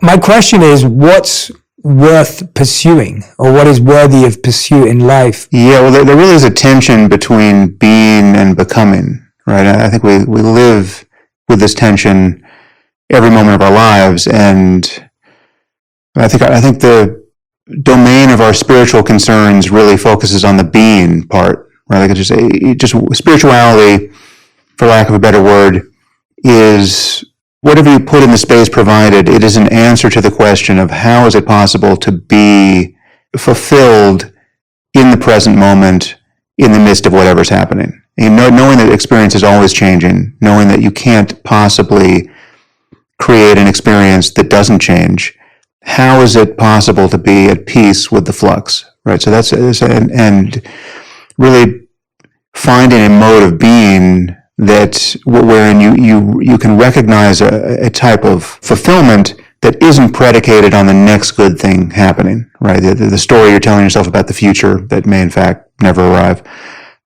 my question is, what's worth pursuing, or what is worthy of pursuit in life? Yeah, well, there really is a tension between being and becoming, right? I think we live with this tension every moment of our lives, and I think the domain of our spiritual concerns really focuses on the being part, right? Like just spirituality, for lack of a better word, is whatever you put in the space provided. It is an answer to the question of how is it possible to be fulfilled in the present moment, in the midst of whatever's happening. And knowing that experience is always changing, knowing that you can't possibly create an experience that doesn't change. How is it possible to be at peace with the flux, right? So and really finding a mode of being that wherein you can recognize a type of fulfillment that isn't predicated on the next good thing happening, right? The story you're telling yourself about the future that may in fact never arrive.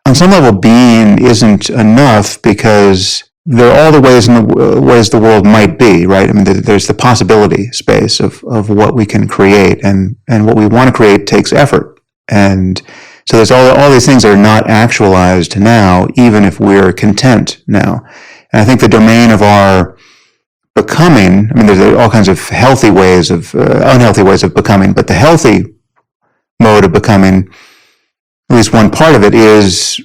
On some level, being isn't enough because there are all the ways the world might be, right? I mean, there's the possibility space of what we can create, and what we want to create takes effort. And so there's all these things that are not actualized now, even if we're content now. And I think the domain of our becoming, I mean, there's all kinds of healthy ways of, unhealthy ways of becoming, but the healthy mode of becoming, at least one part of it is,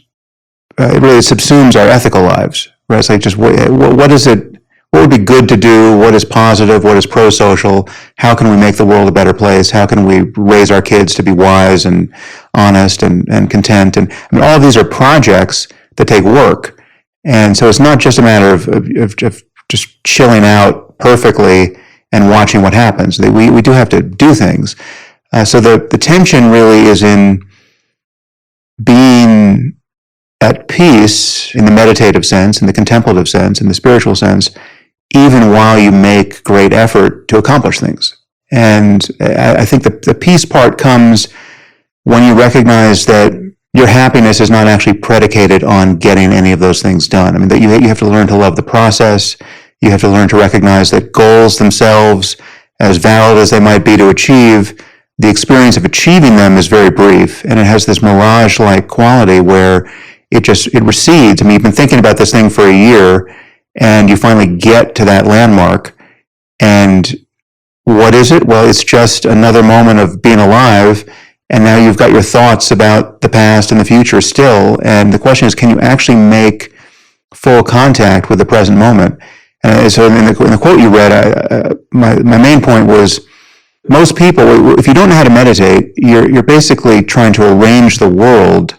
it really subsumes our ethical lives, right? It's like just, what is it, what would be good to do? What is positive? What is pro-social? How can we make the world a better place? How can we raise our kids to be wise and honest and content? And I mean, all of these are projects that take work. And so it's not just a matter of just chilling out perfectly and watching what happens. We do have to do things. So the tension really is in being at peace in the meditative sense, in the contemplative sense, in the spiritual sense, even while you make great effort to accomplish things. And I think the peace part comes when you recognize that your happiness is not actually predicated on getting any of those things done. I mean, that you have to learn to love the process. You have to learn to recognize that goals themselves, as valid as they might be to achieve, the experience of achieving them is very brief, and it has this mirage-like quality where it recedes. I mean, you've been thinking about this thing for a year, and you finally get to that landmark, and what is it? Well, it's just another moment of being alive, and now you've got your thoughts about the past and the future still, and the question is, can you actually make full contact with the present moment? And so in the quote you read, my main point was, most people, if you don't know how to meditate, you're basically trying to arrange the world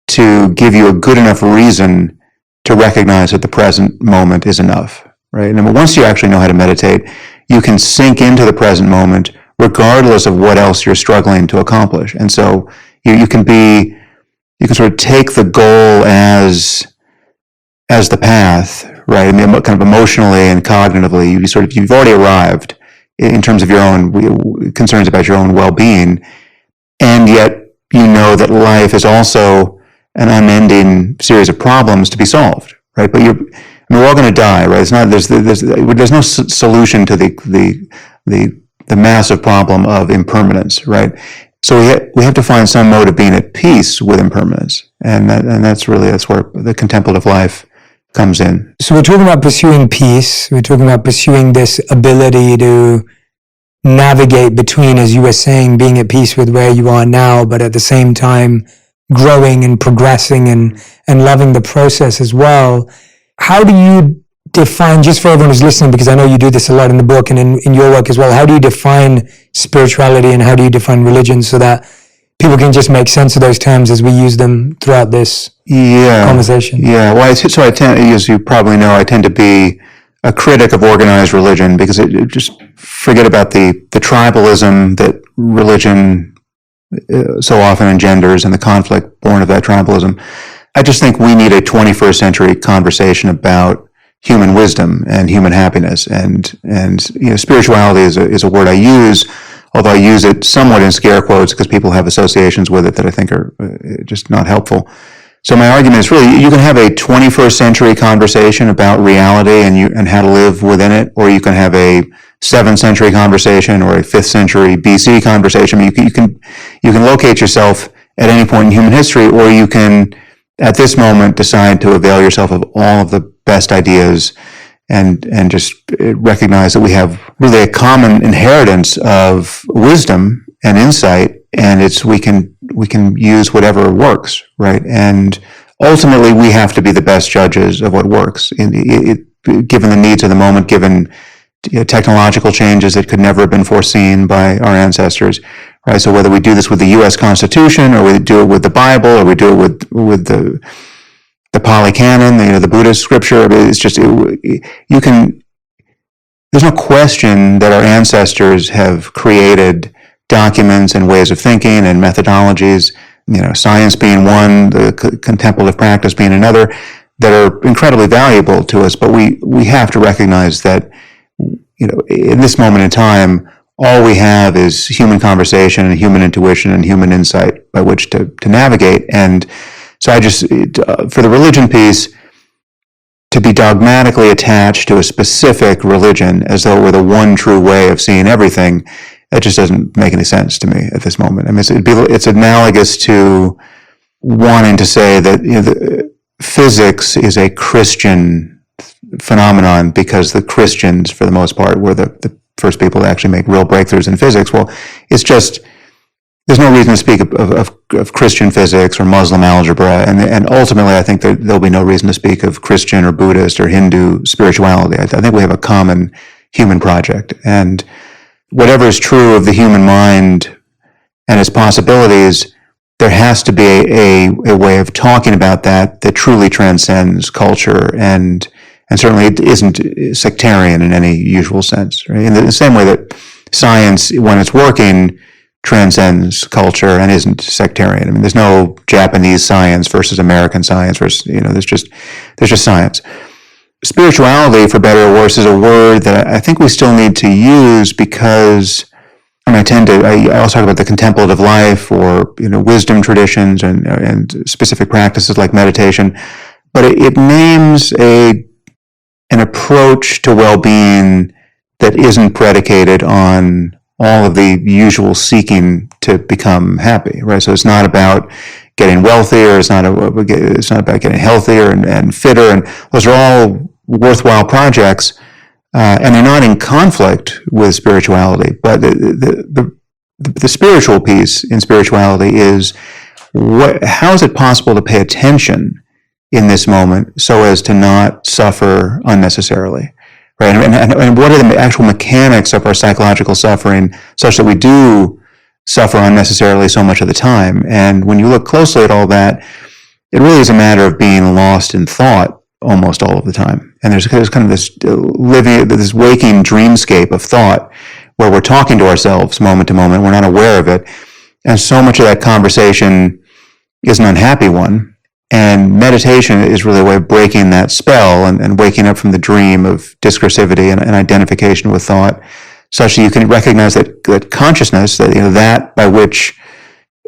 to give you a good enough reason to recognize that the present moment is enough, right? And once you actually know how to meditate, you can sink into the present moment regardless of what else you're struggling to accomplish. And so you can sort of take the goal as the path, right? I mean, kind of emotionally and cognitively, you've already arrived in terms of your own concerns about your own well-being, and yet you know that life is also an unending series of problems to be solved, right? But we're all going to die, right? It's not there's no solution to the massive problem of impermanence, right? So we have to find some mode of being at peace with impermanence, and that's where the contemplative life comes in. So we're talking about pursuing peace. We're talking about pursuing this ability to navigate between, as you were saying, being at peace with where you are now, but at the same time growing and progressing and loving the process as well. How do you define, just for everyone who's listening, because I know you do this a lot in the book and in your work as well, how do you define spirituality and how do you define religion so that people can just make sense of those terms as we use them throughout this conversation? Yeah, well, I tend, as you probably know, I tend to be a critic of organized religion because it just forget about the tribalism that religion so often engenders and the conflict born of that tribalism. I just think we need a 21st century conversation about human wisdom and human happiness, and spirituality is a word I use, although I use it somewhat in scare quotes because people have associations with it that I think are just not helpful. So my argument is really, you can have a 21st century conversation about reality and how to live within it, or you can have a 7th century conversation or a 5th century BC conversation. I mean, you can locate yourself at any point in human history, or you can, at this moment, decide to avail yourself of all of the best ideas and just recognize that we have really a common inheritance of wisdom and insight, and we can use whatever works, right? And ultimately, we have to be the best judges of what works, given the needs of the moment, given technological changes that could never have been foreseen by our ancestors, right? So whether we do this with the U.S. Constitution, or we do it with the Bible, or we do it with the Pali Canon, the Buddhist scripture, it's just you can. There's no question that our ancestors have created documents and ways of thinking and methodologies, science being one, the contemplative practice being another, that are incredibly valuable to us. But we have to recognize that, in this moment in time, all we have is human conversation and human intuition and human insight by which to navigate. And so for the religion piece, to be dogmatically attached to a specific religion as though it were the one true way of seeing everything, that just doesn't make any sense to me at this moment. I mean, it's analogous to wanting to say that physics is a Christian phenomenon because the Christians, for the most part, were the first people to actually make real breakthroughs in physics. Well, it's just, there's no reason to speak of Christian physics or Muslim algebra, and ultimately I think there'll be no reason to speak of Christian or Buddhist or Hindu spirituality. I think we have a common human project, and whatever is true of the human mind and its possibilities, there has to be a way of talking about that truly transcends culture and certainly it isn't sectarian in any usual sense, right? In the same way that science, when it's working, transcends culture and isn't sectarian. I mean, there's no Japanese science versus American science versus, there's just science. Spirituality, for better or worse, is a word that I think we still need to use because, I also talk about the contemplative life or, wisdom traditions and specific practices like meditation, but it names an approach to well-being that isn't predicated on all of the usual seeking to become happy, right? So it's not about getting wealthier, it's not about getting healthier and fitter, and those are all worthwhile projects, and they're not in conflict with spirituality. But the spiritual piece in spirituality is how is it possible to pay attention in this moment so as to not suffer unnecessarily, right? And what are the actual mechanics of our psychological suffering such that we do suffer unnecessarily so much of the time? And when you look closely at all that, it really is a matter of being lost in thought almost all of the time. And there's kind of this waking dreamscape of thought where we're talking to ourselves moment to moment, we're not aware of it. And so much of that conversation is an unhappy one. And meditation is really a way of breaking that spell and waking up from the dream of discursivity and identification with thought, such that you can recognize that consciousness, that by which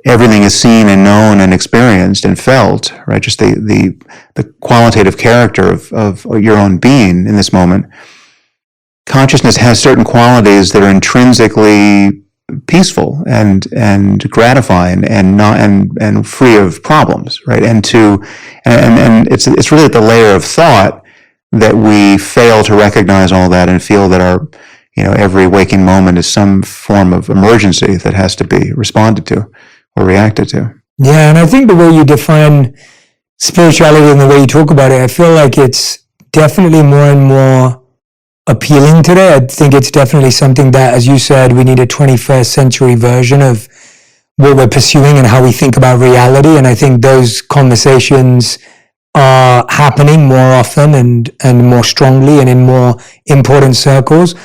everything is seen and known and experienced and felt, right? Just the qualitative character of your own being in this moment. Consciousness has certain qualities that are intrinsically peaceful and gratifying and free of problems, right? And it's really at the layer of thought that we fail to recognize all that and feel that our every waking moment is some form of emergency that has to be responded to or reacted to. Yeah, and I think the way you define spirituality and the way you talk about it, I feel like it's definitely more and more appealing today. I think it's definitely something that, as you said, we need a 21st century version of what we're pursuing and how we think about reality. And I think those conversations are happening more often and more strongly and in more important circles.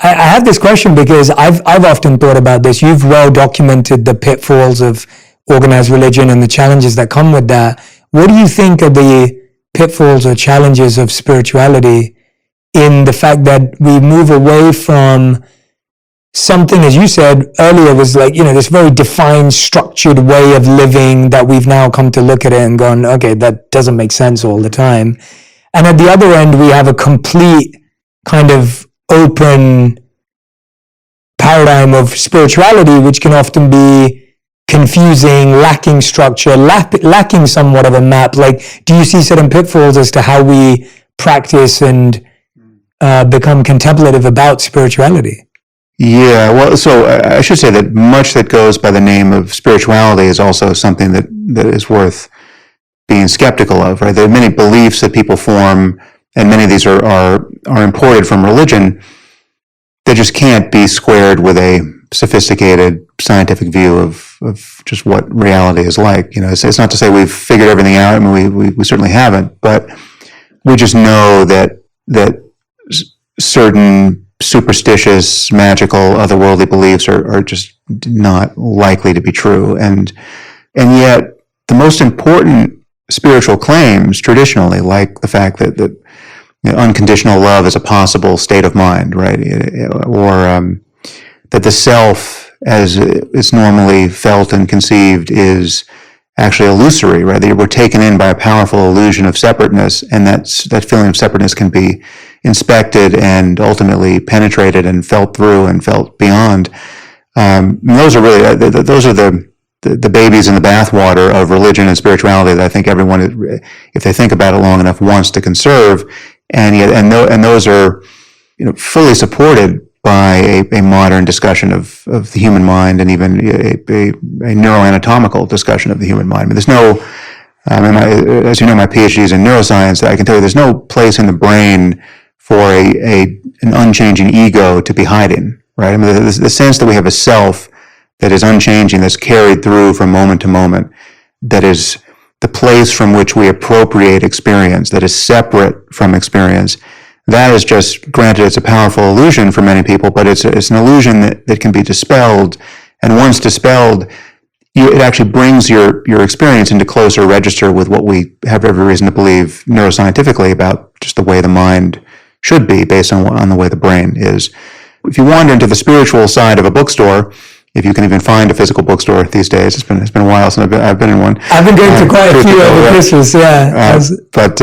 I have this question because I've often thought about this. You've well documented the pitfalls of organized religion and the challenges that come with that. What do you think are the pitfalls or challenges of spirituality in the fact that we move away from something, as you said earlier, was like, this very defined, structured way of living that we've now come to look at it and gone, okay, that doesn't make sense all the time. And at the other end, we have a complete kind of open paradigm of spirituality, which can often be confusing, lacking structure, lacking somewhat of a map. Like, do you see certain pitfalls as to how we practice and become contemplative about spirituality? Yeah, well, so I should say that much that goes by the name of spirituality is also something that is worth being skeptical of, right? There are many beliefs that people form, and many of these are imported from religion that just can't be squared with a sophisticated scientific view of just what reality is like. You know, it's not to say we've figured everything out. I mean, we certainly haven't, but we just know that certain superstitious, magical, otherworldly beliefs are just not likely to be true. And yet the most important spiritual claims traditionally, like the fact that unconditional love is a possible state of mind, right? Or that the self, as it's normally felt and conceived, is actually illusory, right? That we're taken in by a powerful illusion of separateness, and that feeling of separateness can be inspected and ultimately penetrated and felt through and felt beyond. Those are really the babies in the bathwater of religion and spirituality that I think everyone, if they think about it long enough, wants to conserve, and those are fully supported by a modern discussion of the human mind, and even a neuroanatomical discussion of the human mind. I mean, there's no, as you know, my PhD is in neuroscience. I can tell you there's no place in the brain for an unchanging ego to be hiding, right? I mean, the sense that we have a self that is unchanging, that's carried through from moment to moment, that is the place from which we appropriate experience, that is separate from experience. That is just, granted, it's a powerful illusion for many people, but it's an illusion that can be dispelled. And once dispelled, it actually brings your experience into closer register with what we have every reason to believe neuroscientifically about just the way the mind should be based on the way the brain is. If you wander into the spiritual side of a bookstore, if you can even find a physical bookstore these days, it's been a while since I've been in one. I've been going to quite a few over Christmas, yeah. But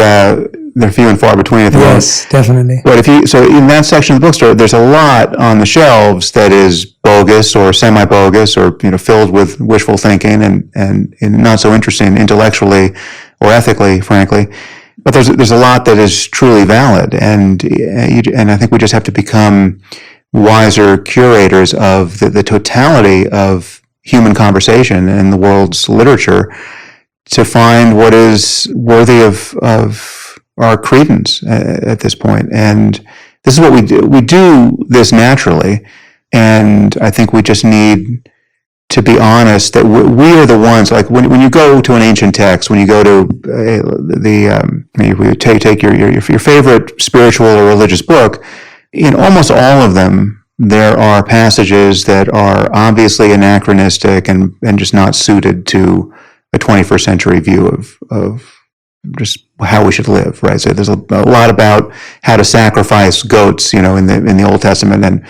they're few and far between at the moment. Yes, definitely. But so in that section of the bookstore, there's a lot on the shelves that is bogus or semi-bogus or filled with wishful thinking and not so interesting intellectually or ethically, frankly. But there's a lot that is truly valid, and I think we just have to become wiser curators of the totality of human conversation and the world's literature to find what is worthy of our credence at this point. And this is what we do. We do this naturally, and I think we just need to be honest that we are the ones, like when you go to an ancient text, when you go to you take your favorite spiritual or religious book, in almost all of them, there are passages that are obviously anachronistic and just not suited to a 21st century view of just how we should live, right? So there's a lot about how to sacrifice goats, in the Old Testament,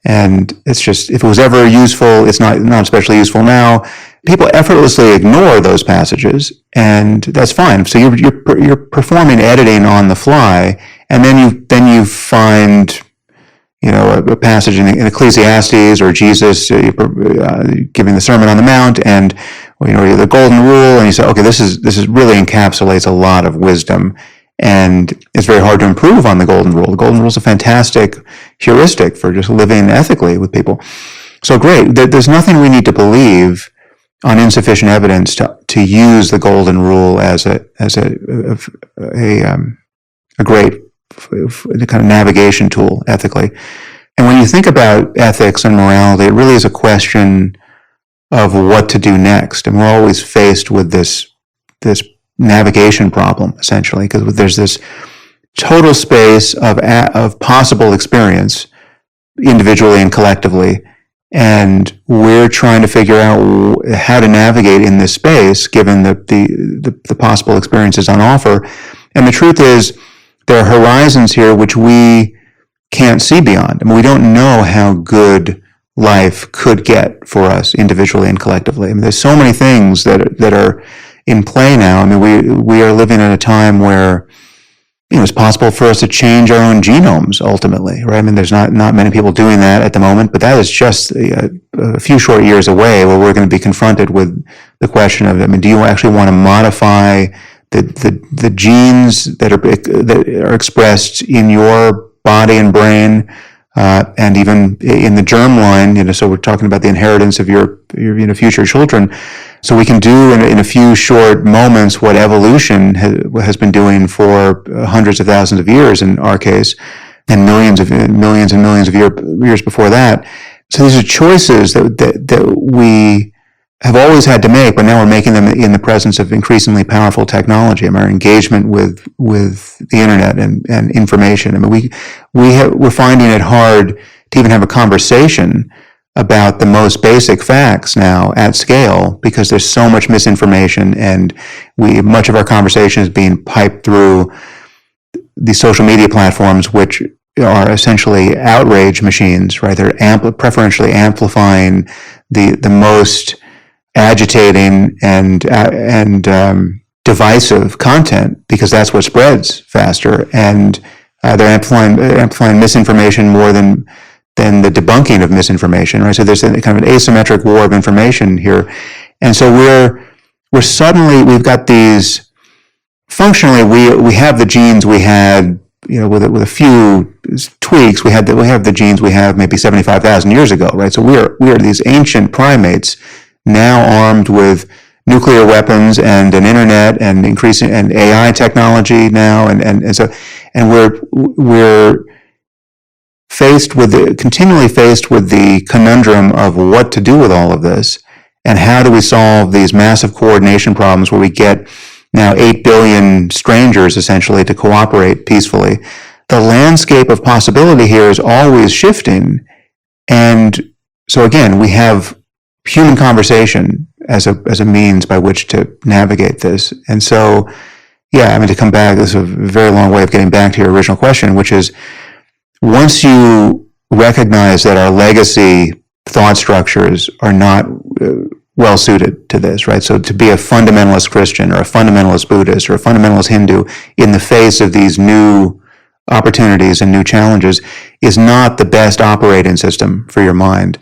and it's just, if it was ever useful, it's not especially useful now. People effortlessly ignore those passages, and that's fine. So you're performing editing on the fly, and then you find a passage in Ecclesiastes or Jesus giving the Sermon on the Mount, and the Golden Rule, and you say, okay, this is really encapsulates a lot of wisdom, and it's very hard to improve on the Golden Rule. The Golden Rule is a fantastic heuristic for just living ethically with people. So great. There's nothing we need to believe on insufficient evidence to use the Golden Rule as a great kind of navigation tool ethically. And when you think about ethics and morality, it really is a question of what to do next. And we're always faced with this navigation problem, essentially, because there's this total space of possible experience, individually and collectively, and we're trying to figure out how to navigate in this space, given the possible experiences on offer. And the truth is, there are horizons here which we can't see beyond. I mean, we don't know how good life could get for us individually and collectively. I mean, there's so many things that are in play now. I mean, we are living in a time where it's possible for us to change our own genomes ultimately, right? I mean, there's not many people doing that at the moment, but that is just a few short years away where we're going to be confronted with the question of, I mean, do you actually want to modify the genes that are expressed in your body and brain, and even in the germline, so we're talking about the inheritance of your future children. So we can do in a few short moments what evolution has been doing for hundreds of thousands of years in our case, and millions and millions of years before that. So these are choices that we have always had to make, but now we're making them in the presence of increasingly powerful technology. I mean, our engagement with the internet and information. I mean, we're finding it hard to even have a conversation about the most basic facts now at scale because there's so much misinformation, and much of our conversation is being piped through these social media platforms, which are essentially outrage machines, right? They're preferentially amplifying the most agitating and divisive content because that's what spreads faster, and they're amplifying misinformation more than the debunking of misinformation, right? So there's a kind of an asymmetric war of information here, and so we've got these. Functionally, we have the genes we had, with a few tweaks. We have the genes we have maybe 75,000 years ago, right? So we are these ancient primates now armed with nuclear weapons and an internet and increasing and AI technology now, and we're continually faced with the conundrum of what to do with all of this, and how do we solve these massive coordination problems where we get now 8 billion strangers essentially to cooperate peacefully. The landscape of possibility here is always shifting, and so again, we have human conversation as a means by which to navigate this. And so, yeah, I mean, to come back, this is a very long way of getting back to your original question, which is, once you recognize that our legacy thought structures are not well suited to this, right? So to be a fundamentalist Christian or a fundamentalist Buddhist or a fundamentalist Hindu in the face of these new opportunities and new challenges is not the best operating system for your mind.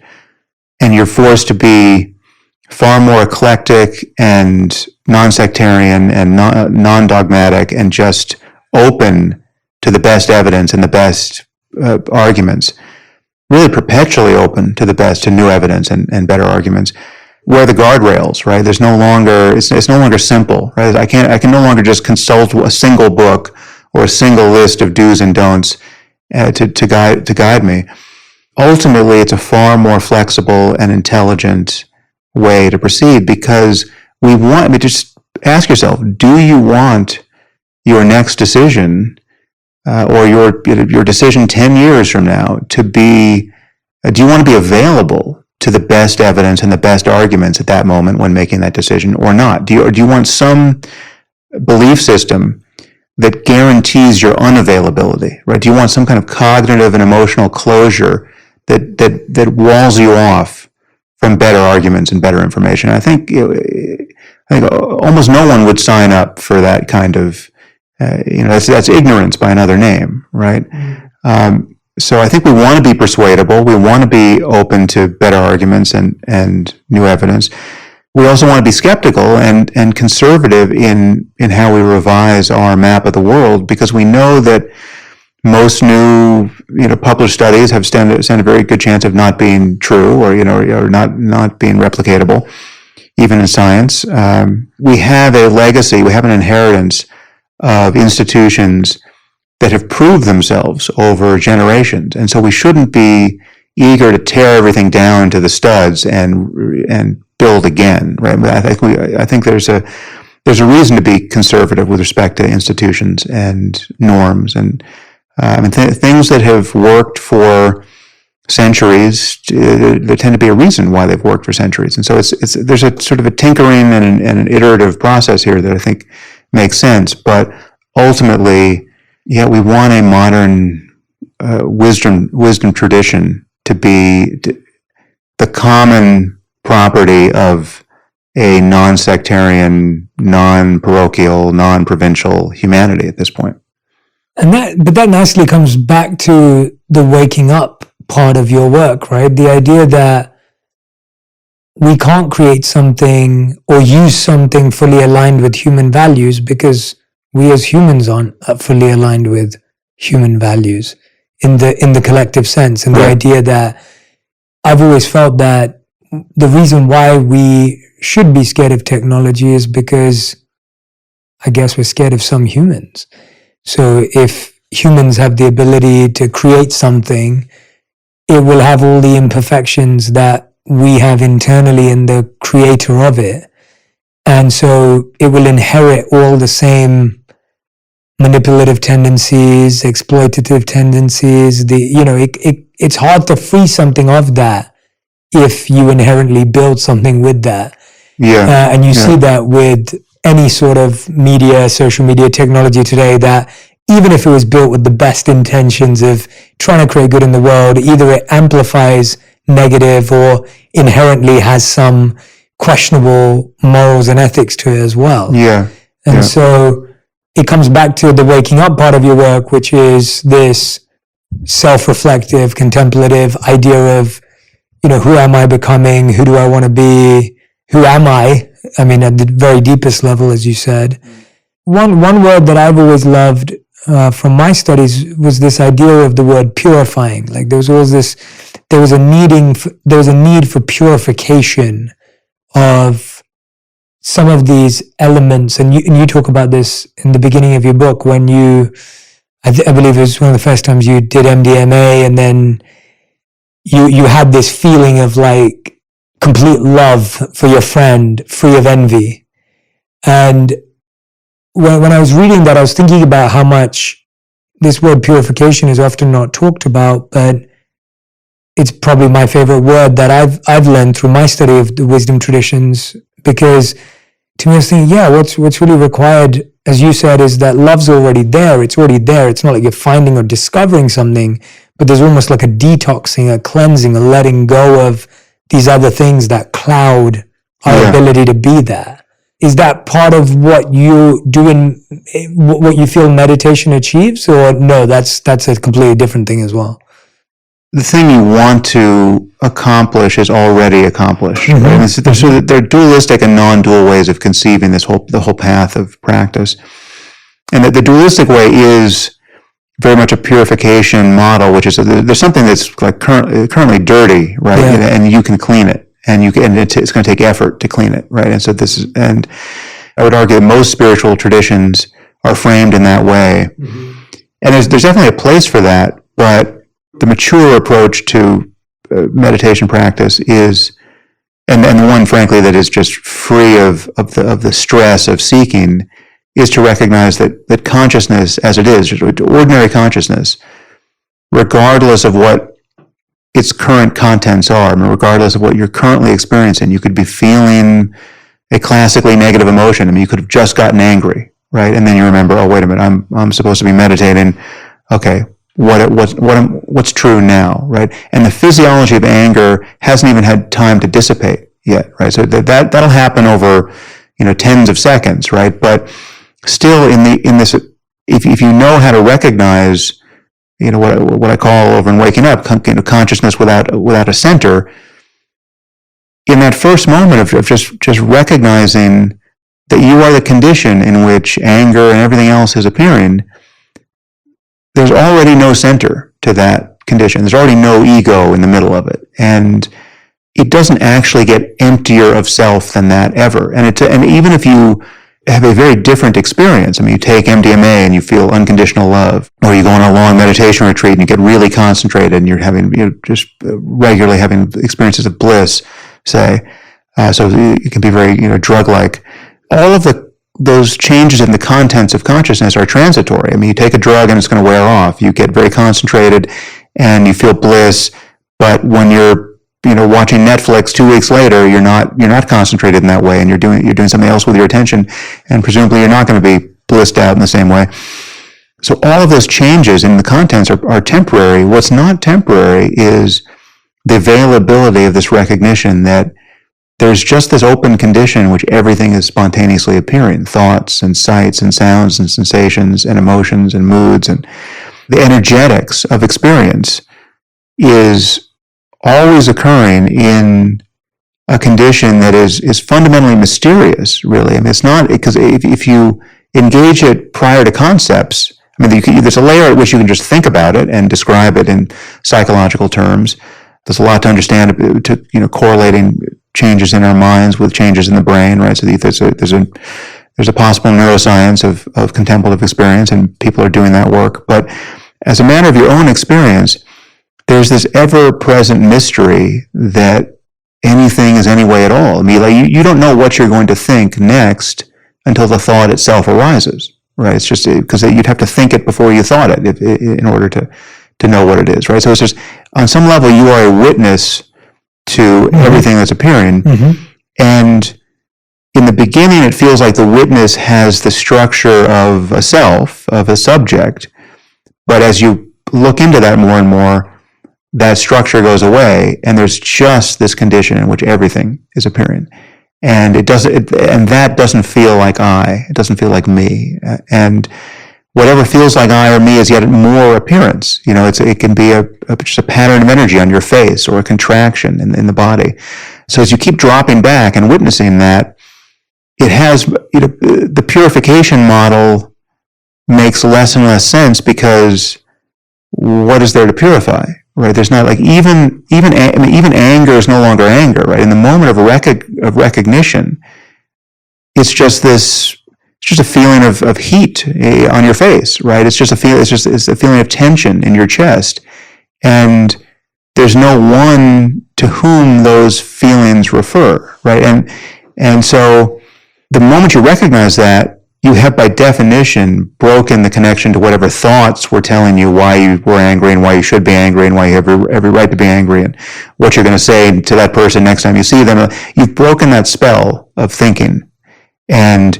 And you're forced to be far more eclectic and non-sectarian and non-dogmatic and just open to the best evidence and the best arguments, really perpetually open to new evidence and better arguments. Where are the guardrails, right? It's no longer simple, right? I can no longer just consult a single book or a single list of do's and don'ts to guide me. Ultimately, it's a far more flexible and intelligent way to proceed, because just ask yourself, do you want your next decision or your decision 10 years from now to be, do you want to be available to the best evidence and the best arguments at that moment when making that decision, or not? Do you want some belief system that guarantees your unavailability, right? Do you want some kind of cognitive and emotional closure that walls you off from better arguments and better information? I think almost no one would sign up for that kind of, that's ignorance by another name, right? So I think we want to be persuadable. We want to be open to better arguments and new evidence. We also want to be skeptical and conservative in how we revise our map of the world, because we know that most new published studies have stand a very good chance of not being true, or not being replicatable, even in science. We have a legacy, we have an inheritance of institutions that have proved themselves over generations, and so we shouldn't be eager to tear everything down to the studs and build again, right? I think there's a reason to be conservative with respect to institutions and norms, and things that have worked for centuries, there tend to be a reason why they've worked for centuries, and so there's a sort of a tinkering and an iterative process here that I think makes sense. But ultimately, yeah, we want a modern wisdom tradition to be the common property of a non-sectarian, non-parochial, non-provincial humanity at this point. But that nicely comes back to the waking up part of your work, right? The idea that we can't create something or use something fully aligned with human values because we as humans aren't fully aligned with human values in the collective sense. And the idea that I've always felt that the reason why we should be scared of technology is because I guess we're scared of some humans. So if humans have the ability to create something, it will have all the imperfections that we have internally in the creator of it. And so it will inherit all the same manipulative tendencies, exploitative tendencies. It's hard to free something of that if you inherently build something with that. Yeah. And you see that with any sort of media, social media technology today, that even if it was built with the best intentions of trying to create good in the world, either it amplifies negative or inherently has some questionable morals and ethics to it as well. Yeah. And so it comes back to the waking up part of your work, which is this self-reflective, contemplative idea of, who am I becoming? Who do I want to be? Who am I? I mean, at the very deepest level, as you said. One word that I've always loved from my studies was this idea of the word purifying. Like there was a need for purification of some of these elements. And you talk about this in the beginning of your book when I believe it was one of the first times you did MDMA, and then you had this feeling of like complete love for your friend, free of envy. And when I was reading that, I was thinking about how much this word purification is often not talked about, but it's probably my favorite word that I've learned through my study of the wisdom traditions, because to me I was thinking, what's really required, as you said, is that love's already there. It's already there. It's not like you're finding or discovering something, but there's almost like a detoxing, a cleansing, a letting go of these other things that cloud our ability to be that. Is that part of what you do in what you feel meditation achieves, or no, that's a completely different thing as well? The thing you want to accomplish is already accomplished. Mm-hmm. Right? So they're dualistic and non-dual ways of conceiving the whole path of practice. And the dualistic way is very much a purification model, which is there's something that's like currently dirty, right? Yeah. And you can clean it, and it's going to take effort to clean it, right? And so and I would argue that most spiritual traditions are framed in that way. Mm-hmm. And there's definitely a place for that, but the mature approach to meditation practice is, and the one, frankly, that is just free of the stress of seeking, is to recognize that consciousness as it is, ordinary consciousness, regardless of what its current contents are, regardless of what you're currently experiencing. You could be feeling a classically negative emotion. You could have just gotten angry, right? And then you remember, oh, wait a minute, I'm supposed to be meditating. Okay, what's true now, right? And the physiology of anger hasn't even had time to dissipate yet, right? So that'll happen over, tens of seconds, right? But still, in this, if you know how to recognize, what I call over in Waking Up, consciousness without a center, in that first moment of just recognizing that you are the condition in which anger and everything else is appearing, there's already no center to that condition. There's already no ego in the middle of it, and it doesn't actually get emptier of self than that ever. And even if you have a very different experience. You take MDMA and you feel unconditional love, or you go on a long meditation retreat and you get really concentrated and you're just regularly having experiences of bliss, say. So it can be very, drug-like. All of those changes in the contents of consciousness are transitory. You take a drug and it's going to wear off. You get very concentrated and you feel bliss, but when you're watching Netflix 2 weeks later, you're not concentrated in that way, and you're doing something else with your attention, and presumably you're not going to be blissed out in the same way. So all of those changes in the contents are temporary. What's not temporary is the availability of this recognition that there's just this open condition in which everything is spontaneously appearing. Thoughts and sights and sounds and sensations and emotions and moods, and the energetics of experience is always occurring in a condition that is fundamentally mysterious, really. I mean, it's not, because if you engage it prior to concepts, I mean, there's a layer at which you can just think about it and describe it in psychological terms. There's a lot to understand, to correlating changes in our minds with changes in the brain, right? So there's a possible neuroscience of contemplative experience, and people are doing that work. But as a matter of your own experience, there's this ever-present mystery that anything is any way at all. I mean, like, you don't know what you're going to think next until the thought itself arises, right? It's just because you'd have to think it before you thought it in order to know what it is, right? So it's just, on some level, you are a witness to everything that's appearing. And in the beginning, it feels like the witness has the structure of a self, of a subject. But as you look into that more and more, that structure goes away, and there's just this condition in which everything is appearing. And and that doesn't feel like I. It doesn't feel like me. And whatever feels like I or me is yet more appearance. It can be just a pattern of energy on your face, or a contraction in the body. So as you keep dropping back and witnessing that, it has, the purification model makes less and less sense, because what is there to purify? Right? There's not, like, even anger is no longer anger, right? In the moment of recognition, it's just a feeling of heat on your face, right? It's a feeling of tension in your chest, and there's no one to whom those feelings refer, right? And so the moment you recognize that, you have, by definition, broken the connection to whatever thoughts were telling you why you were angry, and why you should be angry, and why you have every right to be angry, and what you're going to say to that person next time you see them. You've broken that spell of thinking. And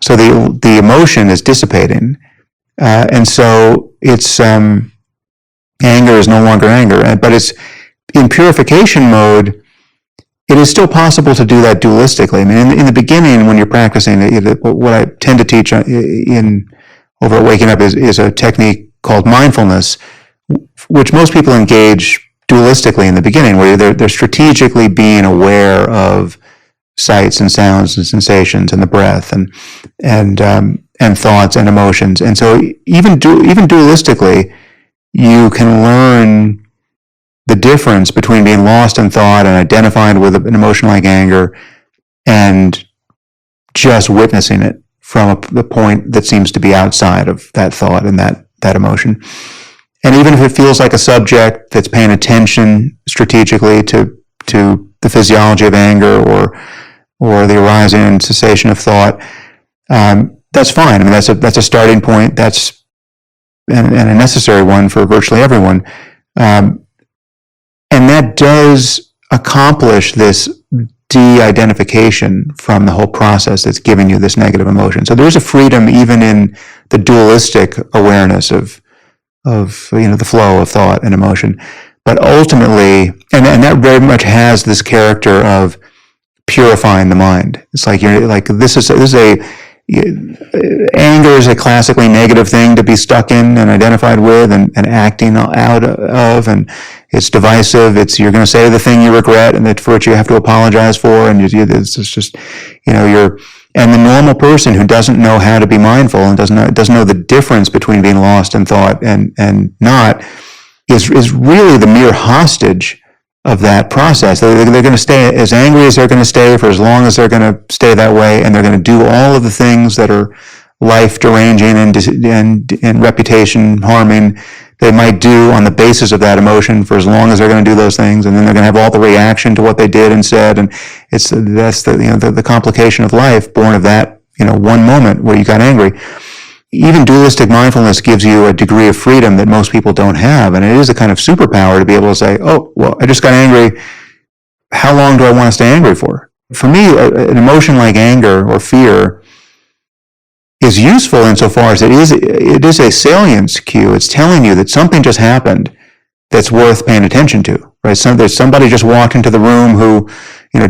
so the emotion is dissipating. And so it's, anger is no longer anger. But it's, in purification mode, it is still possible to do that dualistically. I mean, in the beginning, when you're practicing, what I tend to teach over at Waking Up is a technique called mindfulness, which most people engage dualistically in the beginning, where they're strategically being aware of sights and sounds and sensations and the breath and thoughts and emotions. And so even dualistically, you can learn the difference between being lost in thought and identifying with an emotion like anger, and just witnessing it from the point that seems to be outside of that thought and that emotion. And even if it feels like a subject that's paying attention strategically to the physiology of anger or the arising and cessation of thought, that's fine. I mean, that's a starting point. That's and a necessary one for virtually everyone. And that does accomplish this de-identification from the whole process that's giving you this negative emotion. So there's a freedom even in the dualistic awareness of the flow of thought and emotion. But ultimately, and that very much has this character of purifying the mind. It's like anger is a classically negative thing to be stuck in and identified with and acting out of, and it's divisive. You're going to say the thing you regret and that for which you have to apologize for, and it's just and the normal person who doesn't know how to be mindful and doesn't know the difference between being lost in thought and not is really the mere hostage of that process. They're going to stay as angry as they're going to stay for as long as they're going to stay that way, and they're going to do all of the things that are life deranging and reputation harming they might do on the basis of that emotion for as long as they're going to do those things, and then they're going to have all the reaction to what they did and said, and that's the complication of life born of that one moment where you got angry. Even dualistic mindfulness gives you a degree of freedom that most people don't have, and it is a kind of superpower to be able to say, oh, well, I just got angry. How long do I want to stay angry for? For me, an emotion like anger or fear is useful insofar as it is a salience cue. It's telling you that something just happened that's worth paying attention to, right? Somebody just walked into the room who,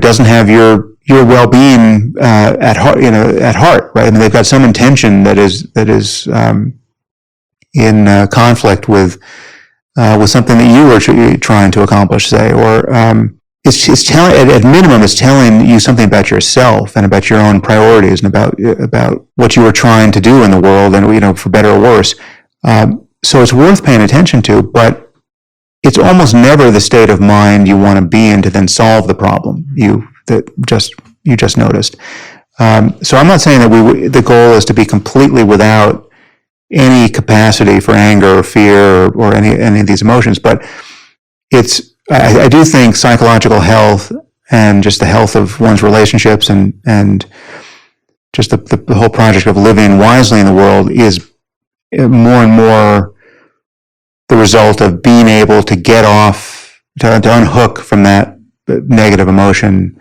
doesn't have your well-being at heart, right? I mean, they've got some intention that is in conflict with something that you were trying to accomplish, say, or it's telling, at minimum, it's telling you something about yourself and about your own priorities and about what you were trying to do in the world, and for better or worse. So it's worth paying attention to, but it's almost never the state of mind you want to be in to then solve the problem you just noticed. So I'm not saying that the goal is to be completely without any capacity for anger or fear or any of these emotions, but I do think psychological health and just the health of one's relationships and just the whole project of living wisely in the world is more and more the result of being able to get off, to unhook from that negative emotion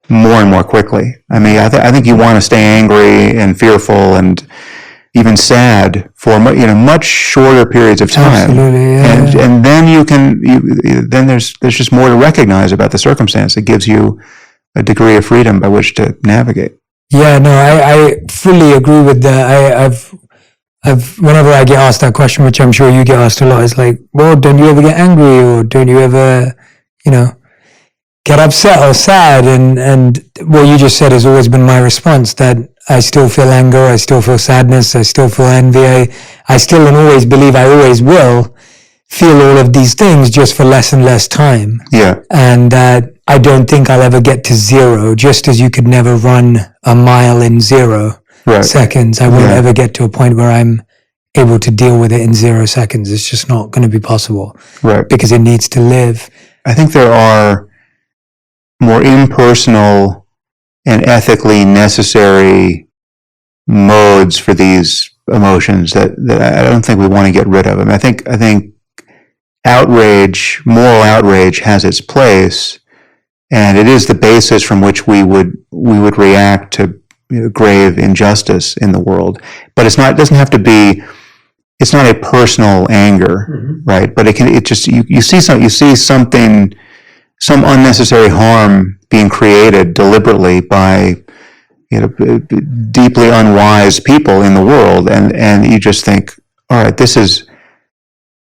more and more quickly. I mean, I think you want to stay angry and fearful and even sad for much shorter periods of time. Absolutely, yeah. And then then there's just more to recognize about the circumstance. It gives you a degree of freedom by which to navigate. Yeah, no, I fully agree with that. I've whenever I get asked that question, which I'm sure you get asked a lot, it's like, well, don't you ever get angry, or don't you ever, get upset or sad? And what you just said has always been my response, that I still feel anger, I still feel sadness, I still feel envy. I still and always believe I always will feel all of these things, just for less and less time. Yeah. And that I don't think I'll ever get to zero, just as you could never run a mile in 0 seconds. I won't ever get to a point where I'm able to deal with it in 0 seconds. It's just not going to be possible. Right. Because it needs to live. I think there are more impersonal and ethically necessary modes for these emotions that I don't think we want to get rid of. I mean, I think outrage, moral outrage, has its place, and it is the basis from which we would react to grave injustice in the world. But it doesn't have to be. It's not a personal anger, right? But you see something, some unnecessary harm being created deliberately by deeply unwise people in the world, and you just think, all right, this is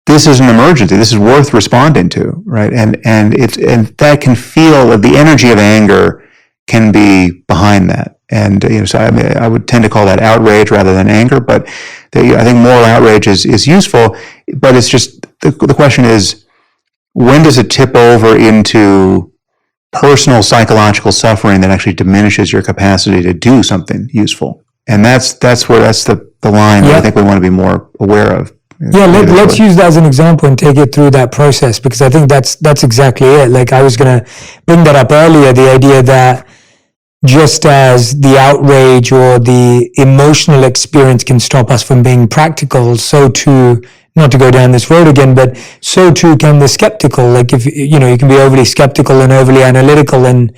an emergency. This is worth responding to, right? And that can feel, the energy of anger can be behind that. And so I would tend to call that outrage rather than anger. But I think moral outrage is useful. But it's just the question is, when does it tip over into personal psychological suffering that actually diminishes your capacity to do something useful? And that's the line that I think we want to be more aware of. Yeah, let's use that as an example and take it through that process, because I think that's exactly it. Like, I was going to bring that up earlier, the idea that just as the outrage or the emotional experience can stop us from being practical, so too, not to go down this road again, but so too can the skeptical. Like, if you can be overly skeptical and overly analytical and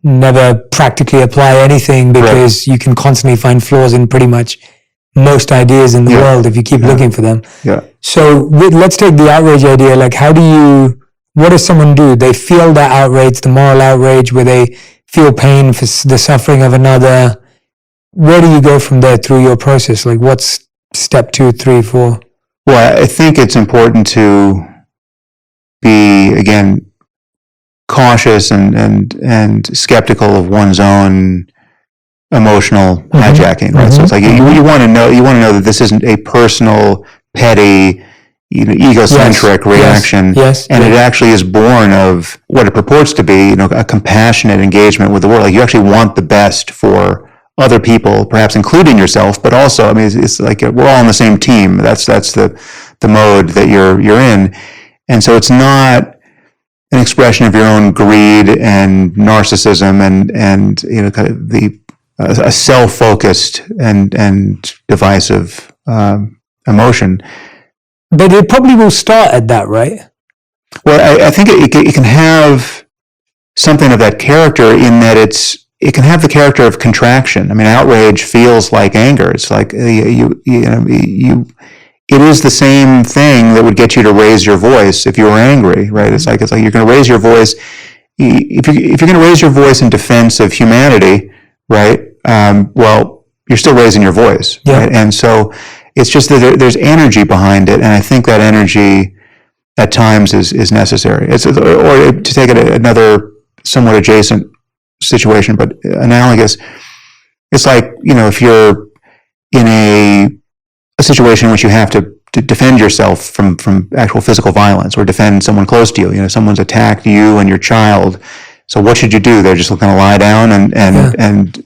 never practically apply anything, because you can constantly find flaws in pretty much most ideas in the world if you keep looking for them. Yeah. So let's take the outrage idea. Like, what does someone do? They feel that outrage, the moral outrage, where they feel pain for the suffering of another. Where do you go from there through your process? Like, what's step 2, 3, 4? Well, I think it's important to be, again, cautious and skeptical of one's own emotional hijacking, right? So it's like you want to know that this isn't a personal, petty, egocentric reaction, and it actually is born of what it purports to be, a compassionate engagement with the world. Like, you actually want the best for other people, perhaps including yourself, but also, I mean, it's like we're all on the same team. That's the mode that you're in, and so it's not an expression of your own greed and narcissism and kind of a self-focused and divisive emotion. But it probably will start at that, right? Well, I think it can have something of that character, in that it can have the character of contraction. I mean, outrage feels like anger. It's like it is the same thing that would get you to raise your voice if you were angry, right? It's like you're going to raise your voice, if you're going to raise your voice in defense of humanity, right? Well, you're still raising your voice, right? And so it's just that there's energy behind it, and I think that energy at times is necessary. Or to take it another somewhat adjacent situation, but analogous. It's like, if you're in a situation in which you have to defend yourself from actual physical violence, or defend someone close to you. Someone's attacked you and your child. So what should you do? They're just going to lie down and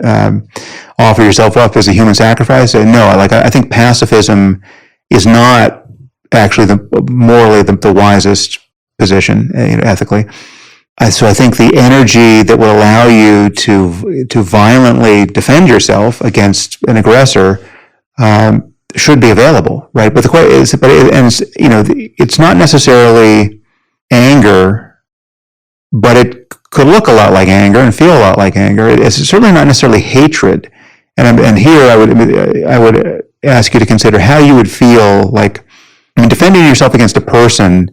offer yourself up as a human sacrifice? No, I think pacifism is not actually morally the wisest position, ethically. So I think the energy that will allow you to violently defend yourself against an aggressor should be available, right? But the question is, it's not necessarily anger, but it could look a lot like anger and feel a lot like anger. It's certainly not necessarily hatred. And here I would ask you to consider how you would feel like, defending yourself against a person.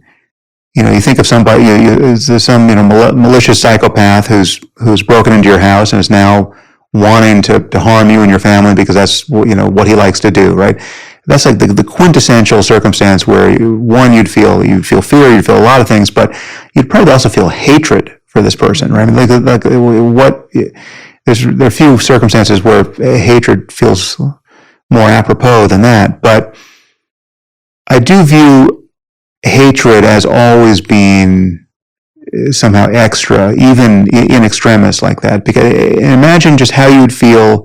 You think of somebody, there's some malicious psychopath who's broken into your house and is now wanting to harm you and your family because that's what he likes to do, right? That's like the quintessential circumstance where you'd feel fear, you'd feel a lot of things, but you'd probably also feel hatred for this person, right? There are few circumstances where hatred feels more apropos than that, but I do view hatred as always being somehow extra, even in extremis like that. Because imagine just how you would feel.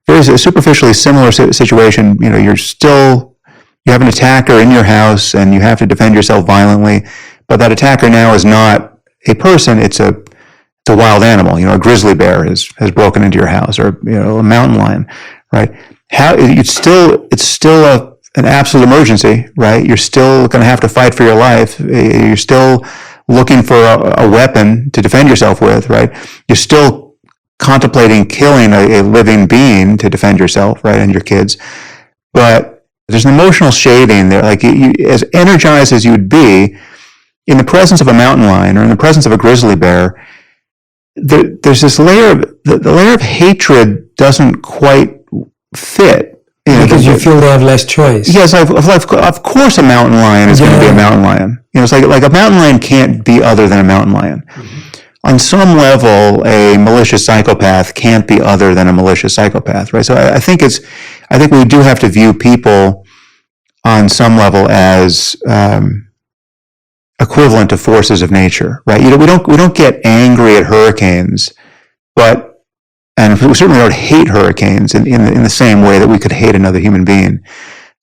There's a superficially similar situation. You have an attacker in your house and you have to defend yourself violently, but that attacker now is not a person. It's a wild animal. A grizzly bear has broken into your house, or a mountain lion, right? It's still an absolute emergency, right? You're still going to have to fight for your life. You're still looking for a weapon to defend yourself with, right? You're still contemplating killing a living being to defend yourself, right, and your kids. But there's an emotional shading there. Like, as energized as you would be in the presence of a mountain lion or in the presence of a grizzly bear, there's this layer of the layer of hatred doesn't quite fit. Because you feel they have less choice. Yes, of course a mountain lion is going to be a mountain lion. It's like a mountain lion can't be other than a mountain lion. Mm-hmm. On some level, a malicious psychopath can't be other than a malicious psychopath, right? So I think we do have to view people on some level as equivalent to forces of nature, right? We don't get angry at hurricanes, and we certainly don't hate hurricanes in the same way that we could hate another human being.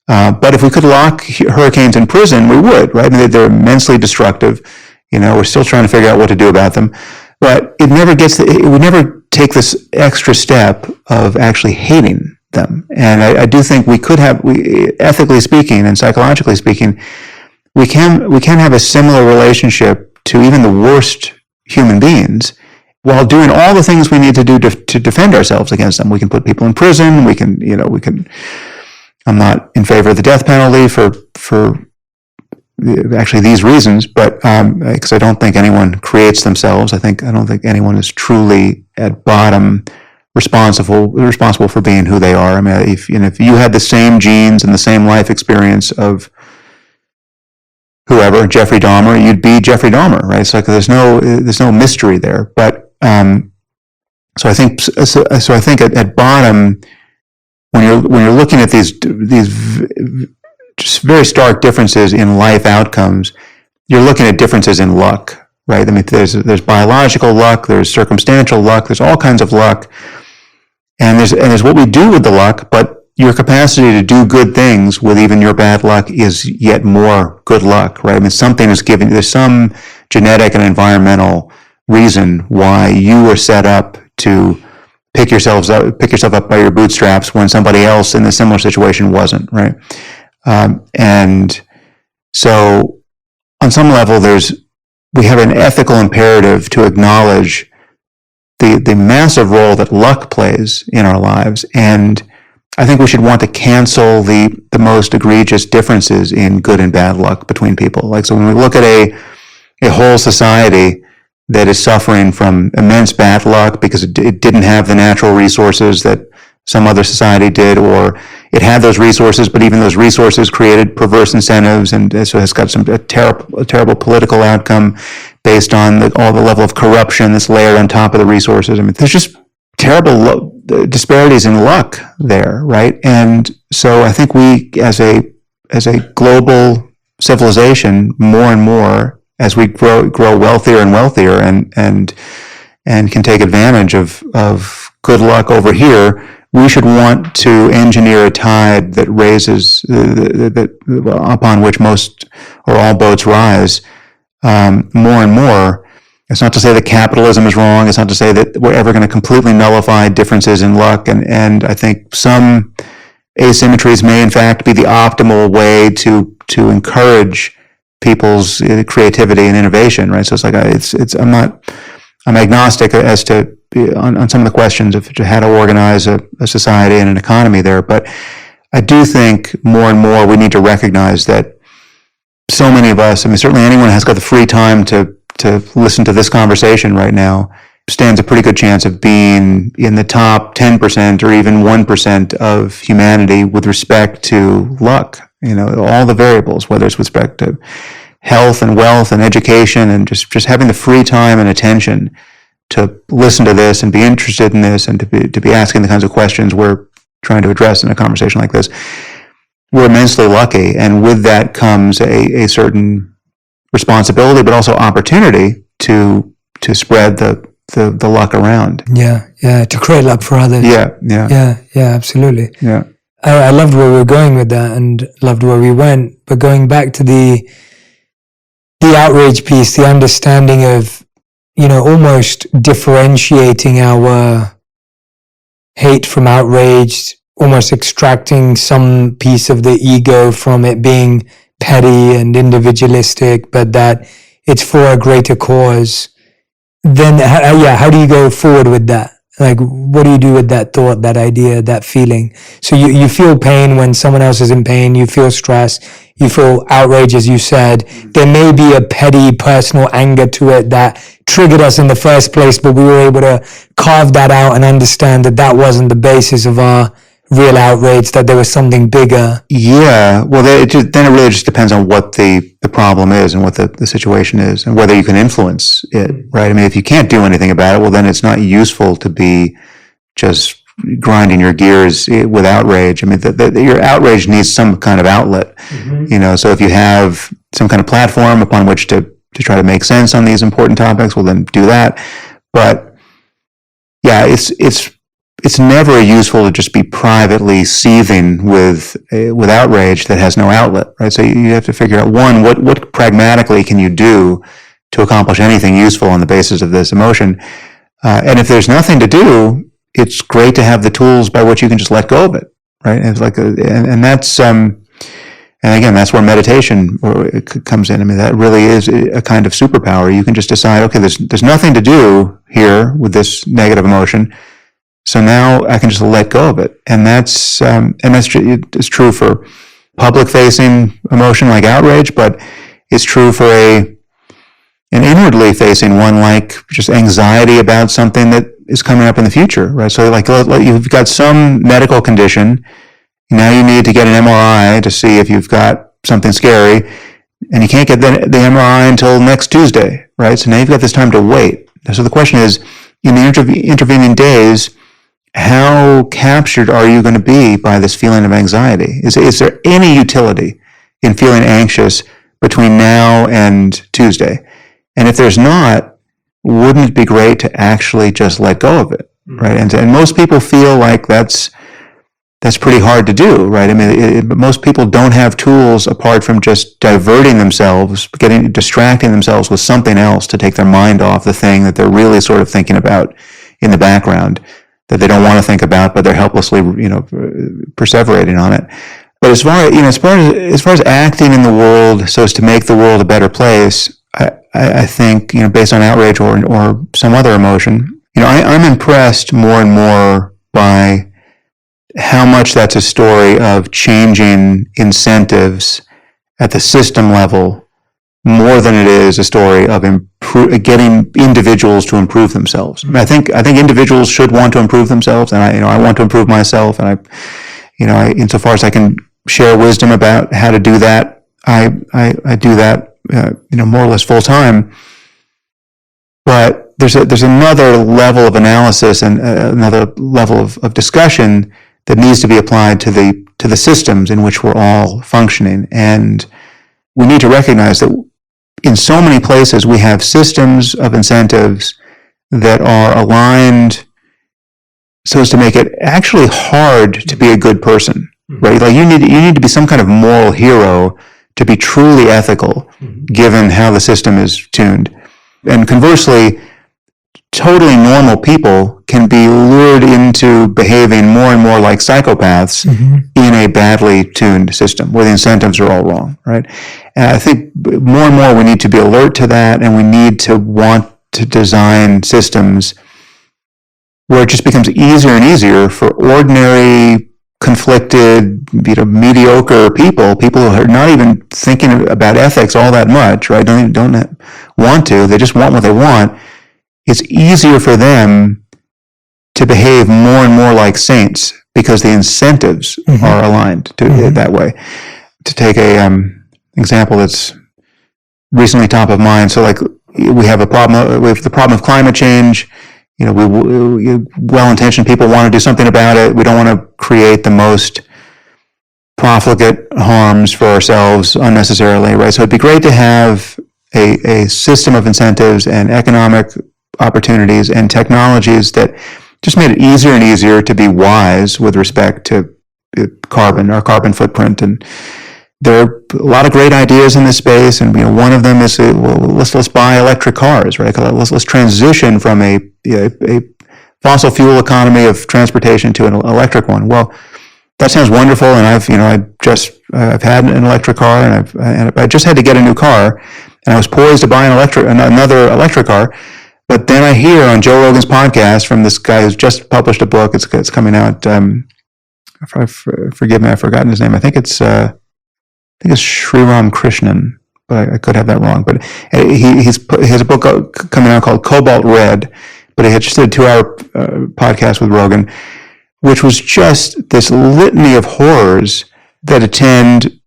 But if we could lock hurricanes in prison, we would, right? They're immensely destructive. We're still trying to figure out what to do about them. But it would never take this extra step of actually hating them. And I do think we could have, ethically speaking and psychologically speaking, we can have a similar relationship to even the worst human beings, while doing all the things we need to do to defend ourselves against them. We can put people in prison. I'm not in favor of the death penalty for actually these reasons, but because I don't think anyone creates themselves. I don't think anyone is truly at bottom responsible for being who they are. If you had the same genes and the same life experience of whoever, Jeffrey Dahmer, you'd be Jeffrey Dahmer, right? It's like there's no mystery there. But so I think at bottom, when you're looking at these just very stark differences in life outcomes, you're looking at differences in luck, right? There's biological luck, there's circumstantial luck, there's all kinds of luck, and there's what we do with the luck, but your capacity to do good things with even your bad luck is yet more good luck, right? Something is given. There's some genetic and environmental reason why you were set up to pick yourself up by your bootstraps when somebody else in a similar situation wasn't, right? And so on some level, we have an ethical imperative to acknowledge the massive role that luck plays in our lives, and I think we should want to cancel the most egregious differences in good and bad luck between people. So when we look at a whole society, that is suffering from immense bad luck because it didn't have the natural resources that some other society did, or it had those resources, but even those resources created perverse incentives, and so it's got a terrible political outcome based on all the level of corruption that's layered on top of the resources. I mean, there's just terrible disparities in luck there, right? And so I think we, as a global civilization, more and more, as we grow wealthier and wealthier, and can take advantage of good luck over here, we should want to engineer a tide that raises upon which most or all boats rise more and more. It's not to say that capitalism is wrong. It's not to say that we're ever going to completely nullify differences in luck. And I think some asymmetries may in fact be the optimal way to encourage people's creativity and innovation, right? So it's like I'm agnostic as to on some of the questions of how to organize a society and an economy there, but I do think more and more we need to recognize that so many of us, I mean, certainly anyone who's got the free time to listen to this conversation right now, stands a pretty good chance of being in the top 10% or even 1% of humanity with respect to luck. You know, all the variables, whether it's with respect to health and wealth and education, and just having the free time and attention to listen to this and be interested in this, and to be asking the kinds of questions we're trying to address in a conversation like this. We're immensely lucky, and with that comes a certain responsibility, but also opportunity to spread the luck around. Yeah, to create luck for others. Yeah, absolutely. Yeah. I loved where we were going with that, and loved where we went. But going back to the outrage piece, the understanding of, almost differentiating our hate from outrage, almost extracting some piece of the ego from it being petty and individualistic, but that it's for a greater cause. Then, how do you go forward with that? Like, what do you do with that thought, that idea, that feeling? So you feel pain when someone else is in pain, you feel stress, you feel outrage, as you said. There may be a petty personal anger to it that triggered us in the first place, but we were able to carve that out and understand that that wasn't the basis of our real outrage, that there was something bigger. Yeah, well, then it really just depends on what the problem is and what the situation is, and whether you can influence it, right? I mean, if you can't do anything about it, well, then it's not useful to be just grinding your gears with outrage. I mean, your outrage needs some kind of outlet, so if you have some kind of platform upon which to try to make sense on these important topics, well, then do that. But yeah, it's never useful to just be privately seething with outrage that has no outlet, right? So you have to figure out, one, what pragmatically can you do to accomplish anything useful on the basis of this emotion? And if there's nothing to do, it's great to have the tools by which you can just let go of it, right? And it's like, and that's and again, that's where meditation comes in. I mean, that really is a kind of superpower. You can just decide, okay, there's nothing to do here with this negative emotion. So now I can just let go of it, and that's it's true for public-facing emotion like outrage, but it's true for an inwardly facing one like just anxiety about something that is coming up in the future, right? So like you've got some medical condition, now you need to get an MRI to see if you've got something scary, and you can't get the MRI until next Tuesday, right? So now you've got this time to wait. So the question is, in the intervening days, how captured are you going to be by this feeling of anxiety? Is there any utility in feeling anxious between now and Tuesday? And if there's not, wouldn't it be great to actually just let go of it, right? And most people feel like that's pretty hard to do, right? I mean, most people don't have tools apart from just diverting themselves, distracting themselves with something else to take their mind off the thing that they're really sort of thinking about in the background, that they don't want to think about, but they're helplessly, perseverating on it. But as far as acting in the world so as to make the world a better place, I think, based on outrage or some other emotion, I'm impressed more and more by how much that's a story of changing incentives at the system level more than it is a story of getting individuals to improve themselves. I think individuals should want to improve themselves, and I want to improve myself, and insofar as I can share wisdom about how to do that, I do that, more or less full time. But there's another level of analysis and another level of discussion that needs to be applied to the systems in which we're all functioning, and we need to recognize that in so many places we have systems of incentives that are aligned so as to make it actually hard to be a good person, right? Like you need to be some kind of moral hero to be truly ethical, given how the system is tuned. And conversely, totally normal people can be lured into behaving more and more like psychopaths in a badly tuned system where the incentives are all wrong, right? And I think more and more we need to be alert to that, and we need to want to design systems where it just becomes easier and easier for ordinary, conflicted, mediocre people who are not even thinking about ethics all that much, right? Don't want to. They just want what they want. It's easier for them to behave more and more like saints because the incentives are aligned to that way. To take a example that's recently top of mind, so like we have the problem of climate change. Well-intentioned people want to do something about it. We don't want to create the most profligate harms for ourselves unnecessarily, right? So it'd be great to have a system of incentives and economic opportunities and technologies that just made it easier and easier to be wise with respect to our carbon footprint. And there are a lot of great ideas in this space, and one of them is let's buy electric cars, right? Let's transition from a fossil fuel economy of transportation to an electric one. Well, that sounds wonderful, and I've had an electric car, and I just had to get a new car, and I was poised to buy another electric car. But then I hear on Joe Rogan's podcast from this guy who's just published a book. It's coming out. Forgive me, I've forgotten his name. I think it's Sriram Krishnan, but I could have that wrong. But he has a book coming out called Cobalt Red. But he had just did a 2-hour podcast with Rogan, which was just this litany of horrors that attend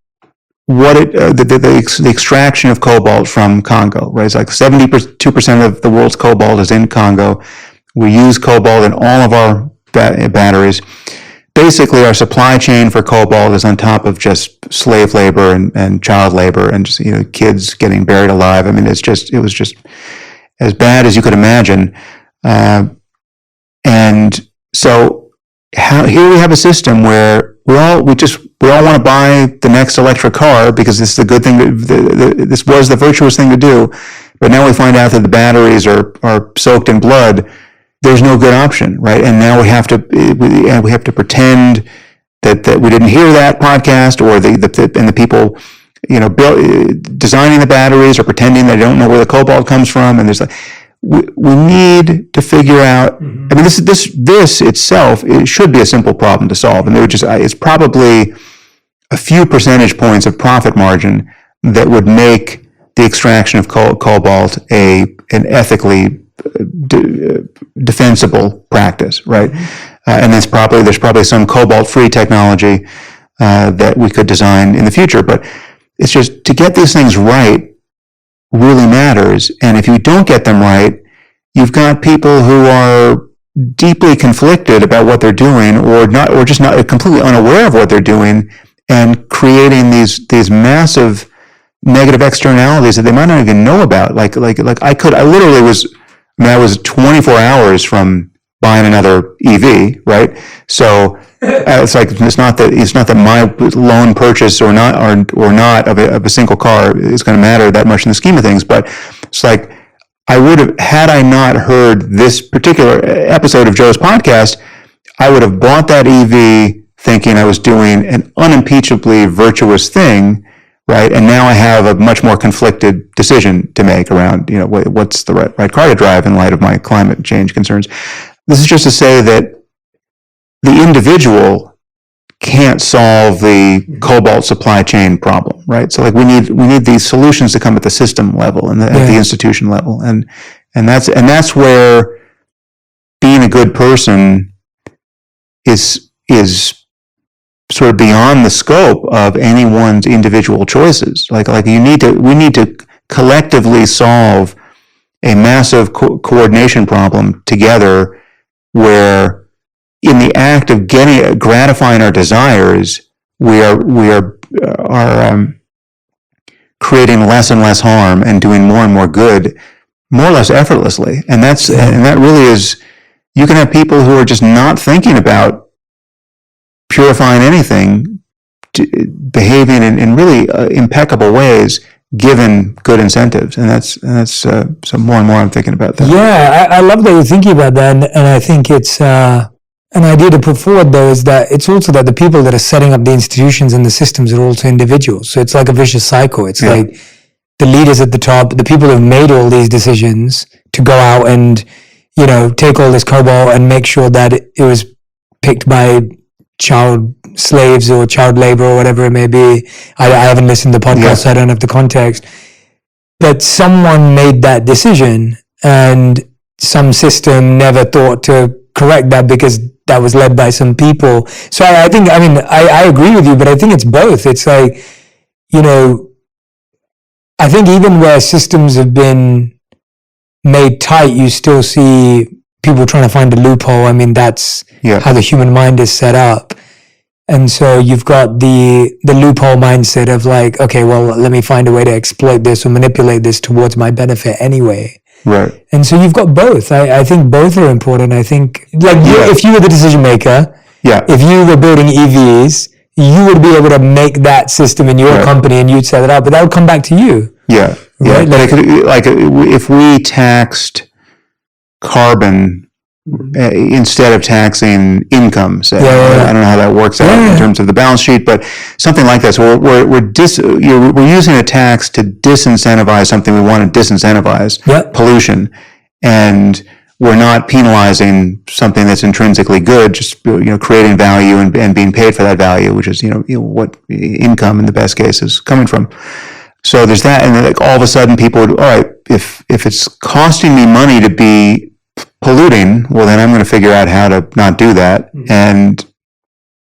the extraction of cobalt from Congo, right? It's like 72% of the world's cobalt is in Congo. We use cobalt in all of our batteries. Basically, our supply chain for cobalt is on top of just slave labor and child labor and just kids getting buried alive. I mean, it was just as bad as you could imagine. And so here we have a system where we all want to buy the next electric car because this is a good thing. This was the virtuous thing to do, but now we find out that the batteries are soaked in blood. There's no good option, right? And now we have to pretend that we didn't hear that podcast, or the people designing the batteries are pretending they don't know where the cobalt comes from. And there's we need to figure out. I mean, this itself, it should be a simple problem to solve, and it's probably a few percentage points of profit margin that would make the extraction of cobalt an ethically defensible practice, right? And there's probably some cobalt-free technology that we could design in the future. But it's just to get these things right really matters. And if you don't get them right, you've got people who are deeply conflicted about what they're doing, or just not completely unaware of what they're doing, and creating these massive negative externalities that they might not even know about. I was 24 hours from buying another EV, right? So it's not that my loan purchase or not of a single car is going to matter that much in the scheme of things. But it's like I would have, had I not heard this particular episode of Joe's podcast, I would have bought that EV thinking I was doing an unimpeachably virtuous thing, right? And now I have a much more conflicted decision to make around, what's the right car to drive in light of my climate change concerns. This is just to say that the individual can't solve the cobalt supply chain problem, right? So like we need these solutions to come at the system level and at the institution level, and that's where being a good person is sort of beyond the scope of anyone's individual choices. Like we need to collectively solve a massive coordination problem together, where in the act of gratifying our desires, we are creating less and less harm and doing more and more good, more or less effortlessly. And that really is. You can have people who are just not thinking about purifying anything, behaving in really impeccable ways, given good incentives, and that's so more and more I'm thinking about that. Yeah, I love that you're thinking about that, and I think it's an idea to put forward, though, is that it's also that the people that are setting up the institutions and the systems are also individuals. So it's like a vicious cycle. It's like the leaders at the top, the people who have made all these decisions to go out and, take all this cobalt and make sure that it was picked by child slaves or child labor or whatever it may be. I haven't listened to the podcast, so I don't have the context. But someone made that decision, and some system never thought to correct that because that was led by some people. So I agree with you, but I think it's both. It's like, I think even where systems have been made tight, you still see people trying to find a loophole. I mean, that's how the human mind is set up. And so you've got the loophole mindset of like, okay, well, let me find a way to exploit this or manipulate this towards my benefit anyway. Right. And so you've got both. I think both are important. I think, if you were the decision maker, if you were building EVs, you would be able to make that system in your company and you'd set it up, but that would come back to you. Yeah. Right? Like if we taxed carbon instead of taxing income, say, I don't know how that works out in terms of the balance sheet, but something like that. So we're using a tax to disincentivize something we want to disincentivize, pollution, and we're not penalizing something that's intrinsically good, just creating value and being paid for that value, which is what income in the best case is coming from. So there's that, and then all of a sudden people would, all right, if it's costing me money to be polluting, well then I'm going to figure out how to not do that, and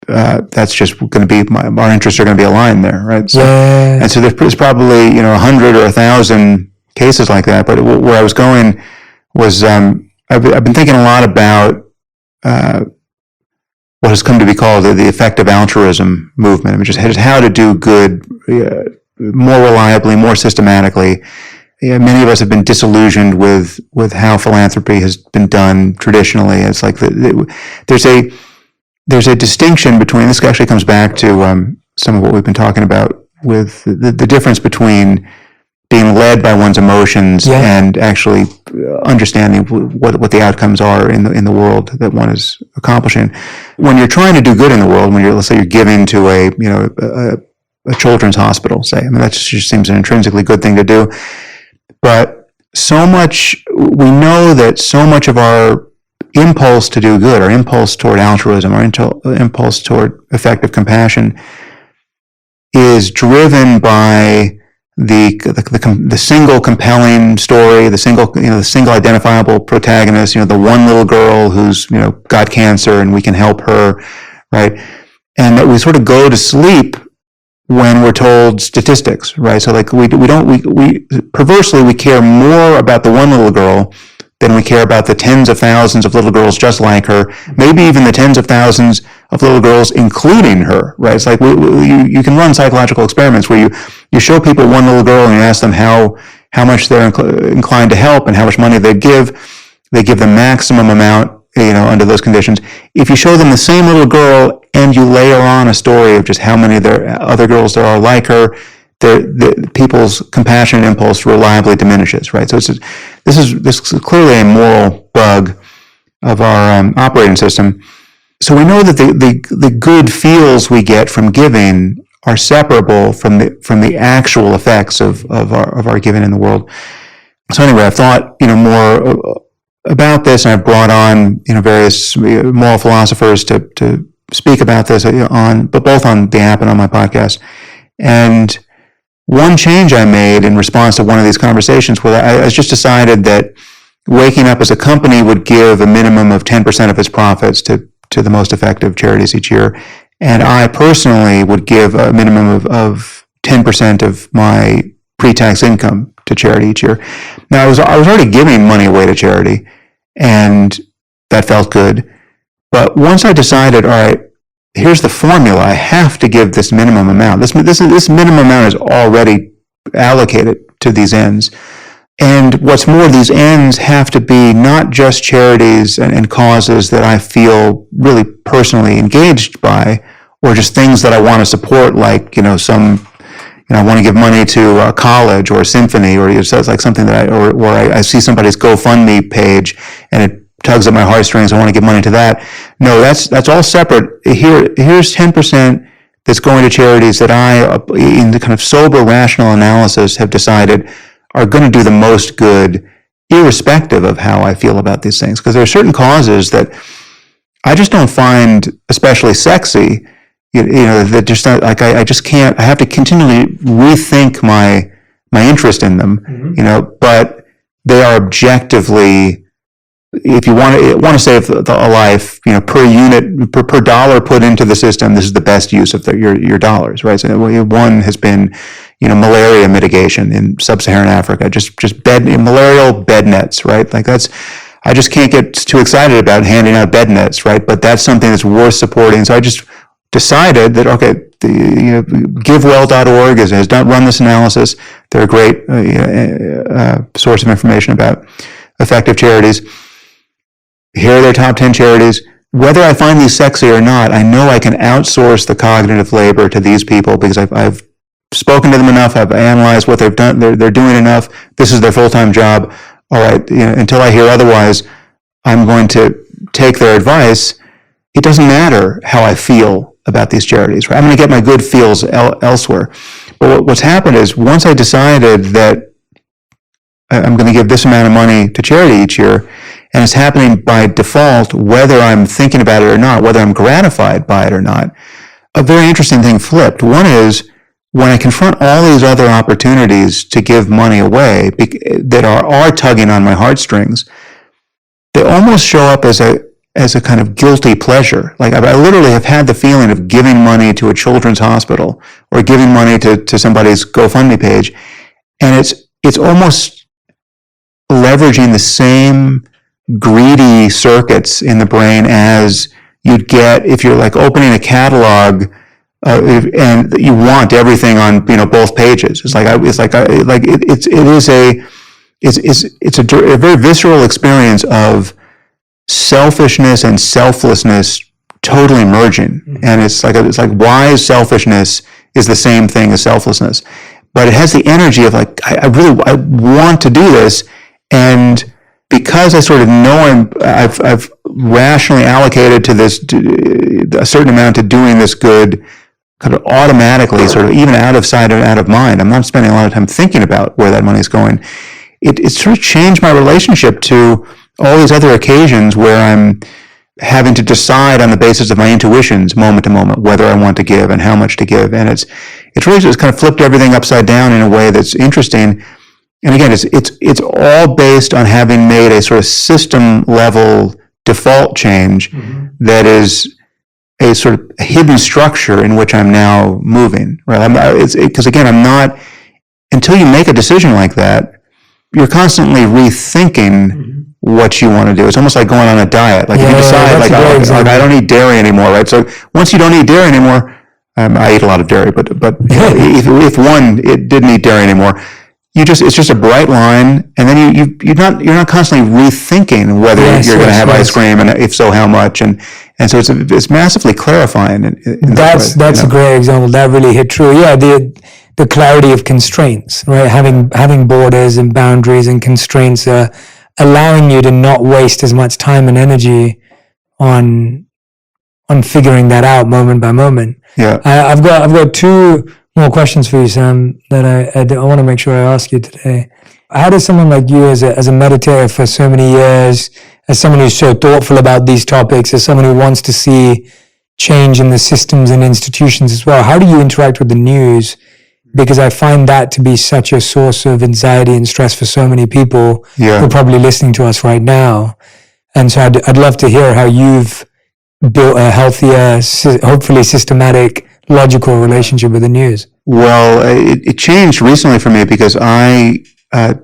that's just going to be our interests are going to be aligned there, right? So, and so there's probably 100 or 1,000 cases like that. But where I was going was I've been thinking a lot about what has come to be called the effective altruism movement. I mean, just how to do good more reliably, more systematically. Many of us have been disillusioned with how philanthropy has been done traditionally. It's like there's a distinction between, this actually comes back to some of what we've been talking about with the difference between being led by one's emotions and actually understanding what the outcomes are in the world that one is accomplishing. When you're trying to do good in the world, let's say you're giving to a children's hospital, say, I mean, that just seems an intrinsically good thing to do. But we know that so much of our impulse to do good, our impulse toward altruism, our impulse toward effective compassion is driven by the single compelling story, the single identifiable protagonist, the one little girl who's got cancer and we can help her, right? And that we sort of go to sleep when we're told statistics, right? So like we perversely we care more about the one little girl than we care about the tens of thousands of little girls just like her, maybe even the tens of thousands of little girls including her, right? It's like you can run psychological experiments where you show people one little girl and you ask them how much they're inclined to help and how much money they give the maximum amount, under those conditions. If you show them the same little girl and you layer on a story of just how many other girls there are like her, the people's compassion impulse reliably diminishes, right? So this is clearly a moral bug of our operating system. So we know that the good feels we get from giving are separable from the actual effects of our giving in the world. So anyway, I've thought more about this, and I've brought on various moral philosophers to speak about this but both on the app and on my podcast. And one change I made in response to one of these conversations was I just decided that Waking Up as a company would give a minimum of 10% of its profits to the most effective charities each year. And I personally would give a minimum of 10% of my pre-tax income to charity each year. Now, I was already giving money away to charity, and that felt good. But once I decided, all right, here's the formula, I have to give this minimum amount. This minimum amount is already allocated to these ends. And what's more, these ends have to be not just charities and causes that I feel really personally engaged by, or just things that I want to support, like, I want to give money to a college or a symphony, or it's like something that I see somebody's GoFundMe page and it tugs at my heartstrings. I want to give money to that. No, that's all separate. Here's 10% that's going to charities that I, in the kind of sober, rational analysis, have decided are going to do the most good, irrespective of how I feel about these things. Because there are certain causes that I just don't find especially sexy. That just not, like I just can't. I have to continually rethink my interest in them. Mm-hmm. But they are objectively, if you want to save a life, per unit, per dollar put into the system, this is the best use of your dollars, right? So one has been, malaria mitigation in sub-Saharan Africa, just malarial bed nets, right? Like I just can't get too excited about handing out bed nets, right? But that's something that's worth supporting. So I just decided that, okay, GiveWell.org has run this analysis. They're a great source of information about effective charities. Here are their top 10 charities. Whether I find these sexy or not, I know I can outsource the cognitive labor to these people because I've spoken to them enough. I've analyzed what they've done. They're doing enough. This is their full-time job. All right, until I hear otherwise, I'm going to take their advice. It doesn't matter how I feel about these charities, right? I'm going to get my good feels elsewhere. But what's happened is, once I decided that I'm going to give this amount of money to charity each year, and it's happening by default, whether I'm thinking about it or not, whether I'm gratified by it or not, a very interesting thing flipped. One is, when I confront all these other opportunities to give money away that are tugging on my heartstrings, they almost show up as a kind of guilty pleasure. Like I literally have had the feeling of giving money to a children's hospital or giving money to somebody's GoFundMe page, and it's almost leveraging the same greedy circuits in the brain as you'd get if you're like opening a catalog and you want everything on both pages. It's a very visceral experience of selfishness and selflessness totally merging, and it's like wise selfishness is the same thing as selflessness, but it has the energy of like I want to do this, and because I sort of know I've rationally allocated to this a certain amount to doing this good, kind of automatically, sort of even out of sight and out of mind. I'm not spending a lot of time thinking about where that money is going. It sort of changed my relationship to all these other occasions where I'm having to decide on the basis of my intuitions moment to moment whether I want to give and how much to give. And it's really just kind of flipped everything upside down in a way that's interesting. And again, it's all based on having made a sort of system level default change that is a sort of hidden structure in which I'm now moving. Right? Because again, I'm not, until you make a decision like that, you're constantly rethinking what you want to do. It's almost like going on a diet. Like if you decide, I don't eat dairy anymore, right? So once you don't eat dairy anymore, I eat a lot of dairy, but if one it didn't eat dairy anymore, it's just a bright line, and then you're not constantly rethinking whether you're going to have ice cream, and if so, how much, and so it's massively clarifying. That's a great example. That really hit true. Yeah, the clarity of constraints, right? Having borders and boundaries and constraints are allowing you to not waste as much time and energy on figuring that out moment by moment. Yeah, I've got two more questions for you, Sam, that I want to make sure I ask you today. How does someone like you, as a meditator for so many years, as someone who's so thoughtful about these topics, as someone who wants to see change in the systems and institutions as well. How do you interact with the news? Because I find that to be such a source of anxiety and stress for so many people who are probably listening to us right now. And so I'd love to hear how you've built a healthier, hopefully systematic, logical relationship with the news. Well, it changed recently for me because I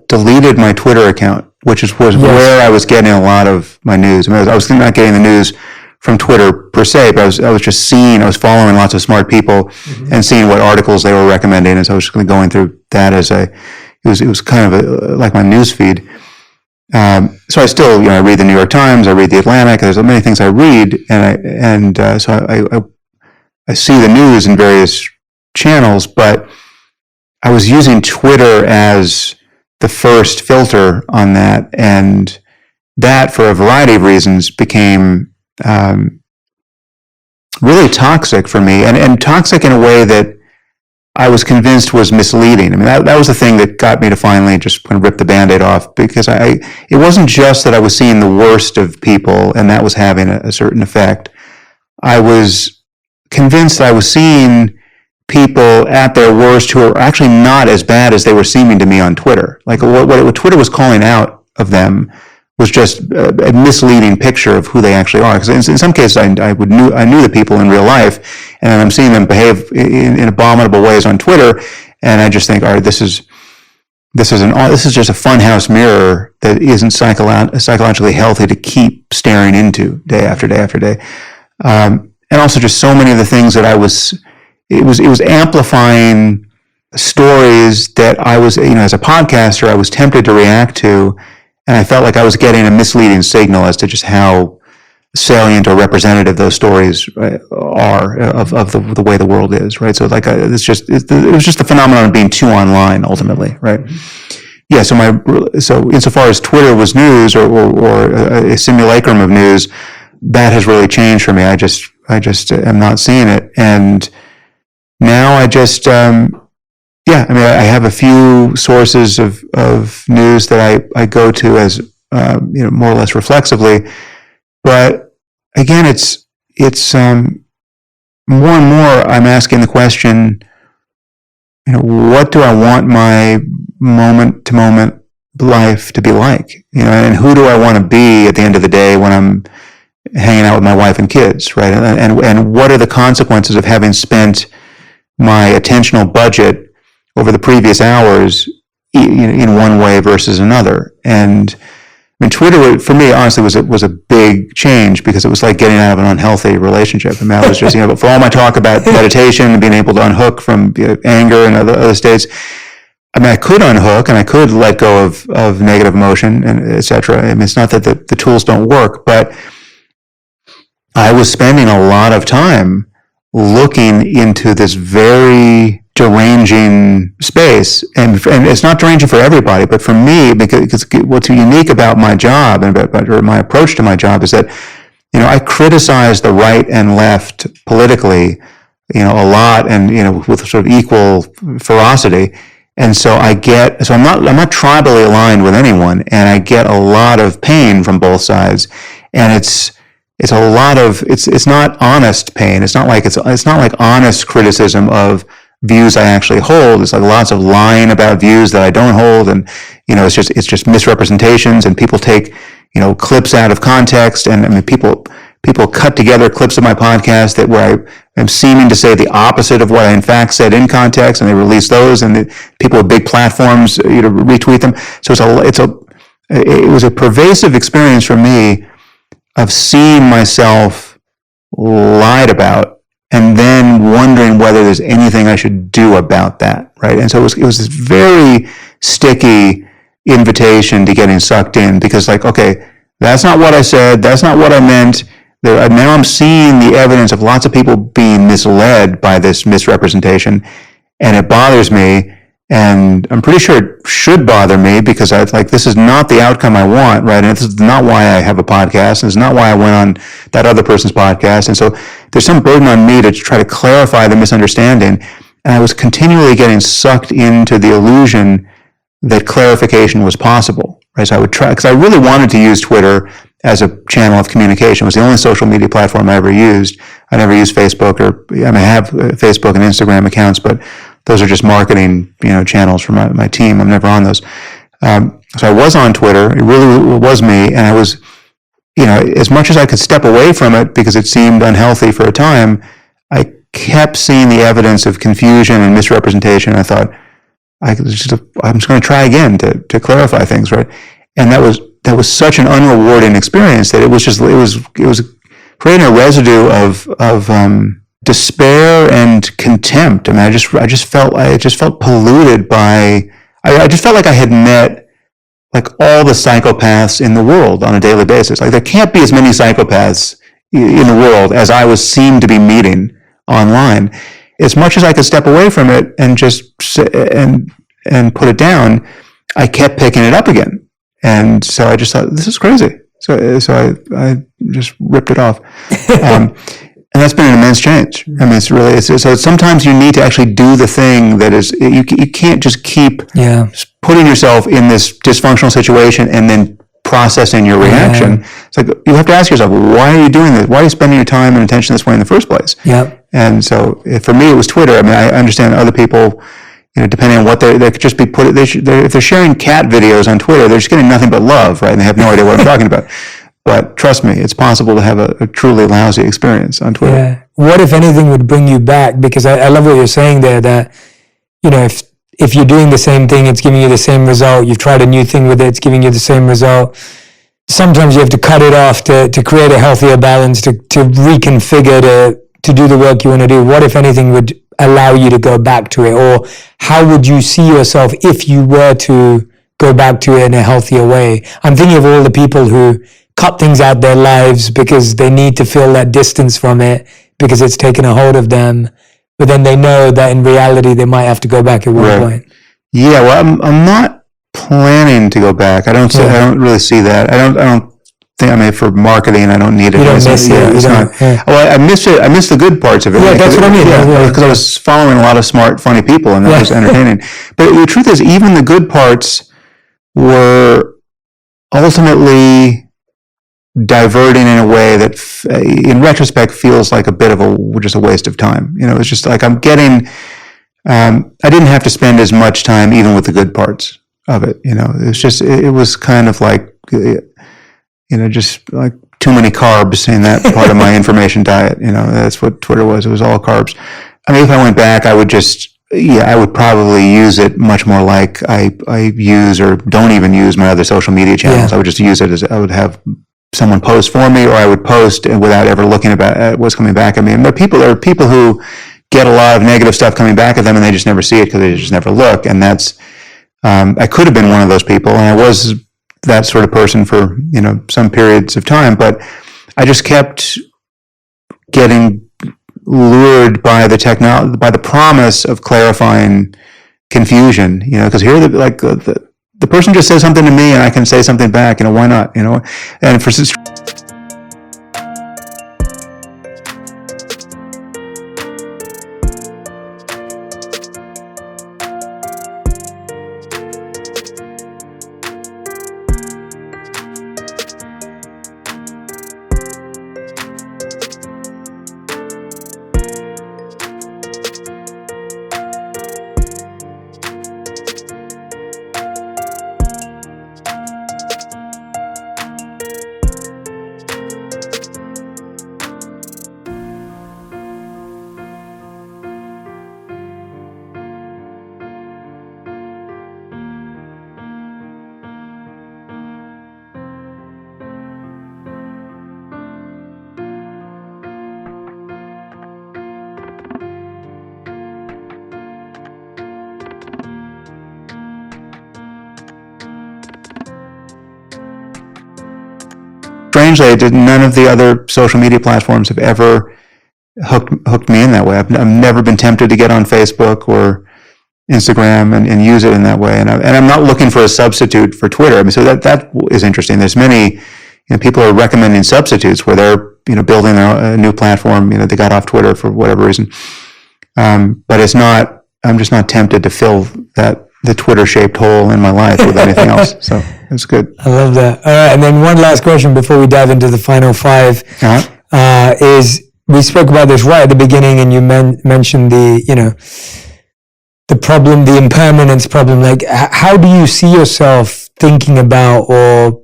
deleted my Twitter account, which was where I was getting a lot of my news. I mean, I was not getting the news from Twitter per se, but I was just seeing, I was following lots of smart people and seeing what articles they were recommending. And so I was just going through that it was kind of like my news feed. So I still, I read the New York Times, I read the Atlantic. There's many things I read, so I see the news in various channels, but I was using Twitter as the first filter on that, and that, for a variety of reasons, became really toxic for me, and toxic in a way that I was convinced was misleading. I mean, that was the thing that got me to finally just kind of rip the Band-Aid off, because it wasn't just that I was seeing the worst of people and that was having a certain effect. I was convinced I was seeing people at their worst who are actually not as bad as they were seeming to me on Twitter. Like what Twitter was calling out of them was just a misleading picture of who they actually are. Because in some cases, I knew the people in real life, and I'm seeing them behave in abominable ways on Twitter, and I just think, all right, this is just a funhouse mirror that isn't psychologically healthy to keep staring into day after day after day. And also just so many of the things that it was amplifying stories that I was, as a podcaster, I was tempted to react to. And I felt like I was getting a misleading signal as to just how salient or representative those stories are of the way the world is, right? So like it was just the phenomenon of being too online ultimately, right? Yeah. So insofar as Twitter was news or a simulacrum of news, that has really changed for me. I just am not seeing it, and now I just. I have a few sources of news that I go to as more or less reflexively, but again, it's more and more I'm asking the question, what do I want my moment to moment life to be like, and who do I want to be at the end of the day when I'm hanging out with my wife and kids, right? And what are the consequences of having spent my attentional budget over the previous hours in one way versus another? And I mean, Twitter, for me, honestly, was a big change, because it was like getting out of an unhealthy relationship. I mean, I was just, for all my talk about meditation and being able to unhook from anger and other states, I mean, I could unhook and I could let go of negative emotion and et cetera. I mean, it's not that the tools don't work, but I was spending a lot of time looking into this very deranging space, and it's not deranging for everybody, but for me, because what's unique about my job or my approach to my job is that, I criticize the right and left politically, a lot, and with sort of equal ferocity, and so I'm not tribally aligned with anyone, and I get a lot of pain from both sides, and it's a lot of it's not honest pain. It's not like honest criticism of views I actually hold. It's like lots of lying about views that I don't hold, and it's just misrepresentations, and people take clips out of context, and I mean people cut together clips of my podcast where I am seeming to say the opposite of what I in fact said in context, and they release those, and people with big platforms retweet them. So it was a pervasive experience for me of seeing myself lied about, and then wondering whether there's anything I should do about that, right? And so it was this very sticky invitation to getting sucked in, because okay, that's not what I said, that's not what I meant. Now I'm seeing the evidence of lots of people being misled by this misrepresentation, and it bothers me, and I'm pretty sure it should bother me, because this is not the outcome I want, right? And this is not why I have a podcast, and it's not why I went on that other person's podcast. And so there's some burden on me to try to clarify the misunderstanding. And I was continually getting sucked into the illusion that clarification was possible, right? So I would try, because I really wanted to use Twitter as a channel of communication. It was the only social media platform I ever used. I never used Facebook, I have Facebook and Instagram accounts, but those are just marketing, channels for my team. I'm never on those. So I was on Twitter. It really was me. And I was, as much as I could step away from it because it seemed unhealthy for a time, I kept seeing the evidence of confusion and misrepresentation. I thought, I'm just going to try again to clarify things, right? And that was such an unrewarding experience that it was creating a residue of despair and contempt. I mean, I just felt polluted by. I just felt like I had met like all the psychopaths in the world on a daily basis. Like there can't be as many psychopaths in the world as I seemed to be meeting online. As much as I could step away from it and just and put it down, I kept picking it up again. And so I just thought, this is crazy. So I just ripped it off. And that's been an immense change. I mean, so sometimes you need to actually do the thing that is, you can't just keep putting yourself in this dysfunctional situation and then processing your reaction. It's like, you have to ask yourself, why are you doing this? Why are you spending your time and attention this way in the first place? And so for me, it was Twitter. I mean, I understand other people, depending on what they could just be if they're sharing cat videos on Twitter, they're just getting nothing but love, right? And they have no idea what I'm talking about. But trust me, it's possible to have a truly lousy experience on Twitter. Yeah. What, if anything, would bring you back? Because I love what you're saying there, that, if you're doing the same thing, it's giving you the same result. You've tried a new thing with it, it's giving you the same result. Sometimes you have to cut it off to create a healthier balance, to reconfigure, to do the work you want to do. What, if anything, would allow you to go back to it? Or how would you see yourself if you were to go back to it in a healthier way? I'm thinking of all the people who cut things out their lives because they need to feel that distance from it because it's taken a hold of them, but then they know that in reality they might have to go back at one point. Yeah, well, I'm not planning to go back. I don't really see that. I don't think. I mean, for marketing, I don't need it. You don't miss it. Well, I miss it. I miss the good parts of it. Yeah, that's what I mean. Because I was following a lot of smart, funny people, and that was entertaining. But the truth is, even the good parts were ultimately diverting in a way that, in retrospect, feels like a bit of just a waste of time. It's just like I'm getting. I didn't have to spend as much time even with the good parts of it. It's just it was kind of like, just like too many carbs in that part of my information diet. That's what Twitter was. It was all carbs. I mean, if I went back, I would probably use it much more like I use or don't even use my other social media channels. I would just use it as I would have someone post for me, or I would post without ever looking at what's coming back at me. And there are people who get a lot of negative stuff coming back at them and they just never see it because they just never look. And that's, I could have been one of those people, and I was that sort of person for, some periods of time, but I just kept getting lured by by the promise of clarifying confusion, because here the person just says something to me and I can say something back, why not, and for strangely, none of the other social media platforms have ever hooked me in that way. I've never been tempted to get on Facebook or Instagram and use it in that way. And I'm not looking for a substitute for Twitter. I mean, so that is interesting. There's many, people are recommending substitutes where they're, building a new platform. They got off Twitter for whatever reason. But it's not. I'm just not tempted to fill that Twitter-shaped hole in my life with anything else. So it's good. I love that. All right, and then one last question before we dive into the final five is, we spoke about this right at the beginning, and you mentioned the problem, the impermanence problem. Like, how do you see yourself thinking about or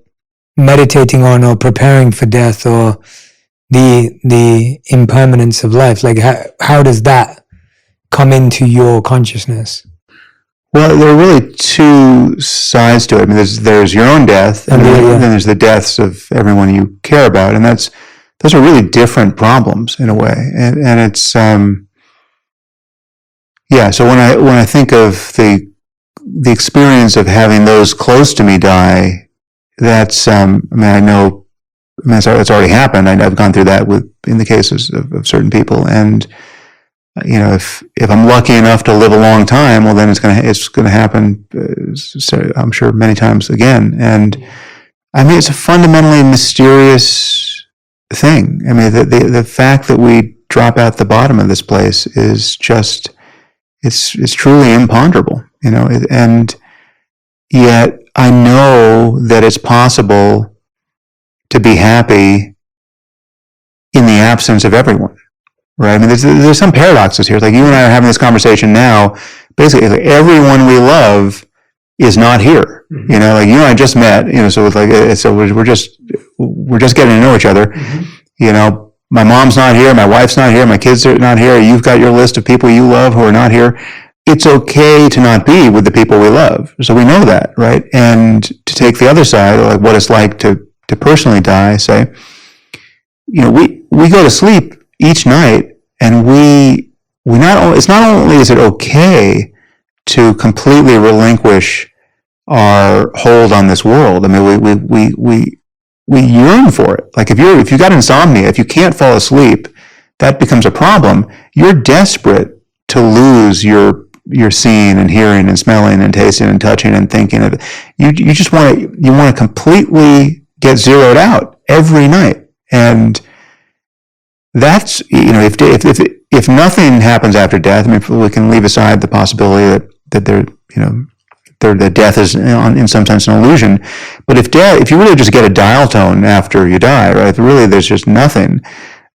meditating on or preparing for death or the impermanence of life? Like, how does that come into your consciousness? Well, there are really two sides to it. I mean, there's your own death, and then there's the deaths of everyone you care about, and those are really different problems in a way. And it's So when I think of the experience of having those close to me die, that's it's already happened. I've gone through that in the cases of certain people, and if I'm lucky enough to live a long time, well, then it's gonna happen. I'm sure many times again. And I mean, it's a fundamentally mysterious thing. I mean, the fact that we drop out the bottom of this place is just it's truly imponderable. And yet I know that it's possible to be happy in the absence of everyone. Right. I mean, there's some paradoxes here. Like, you and I are having this conversation now. Basically, like, everyone we love is not here. Mm-hmm. Like, you and I just met. So it's like, we're just getting to know each other. Mm-hmm. My mom's not here. My wife's not here. My kids are not here. You've got your list of people you love who are not here. It's okay to not be with the people we love. So we know that, right? And to take the other side, like what it's like to personally die. Say, we go to sleep each night, and it's not only is it okay to completely relinquish our hold on this world. I mean, we yearn for it. Like, if you've got insomnia, if you can't fall asleep, that becomes a problem. You're desperate to lose your seeing and hearing and smelling and tasting and touching and thinking. You just want to completely get zeroed out every night. And that's, if nothing happens after death, I mean, we can leave aside the possibility that death is in some sense an illusion. But if you really just get a dial tone after you die, right? Really, there's just nothing.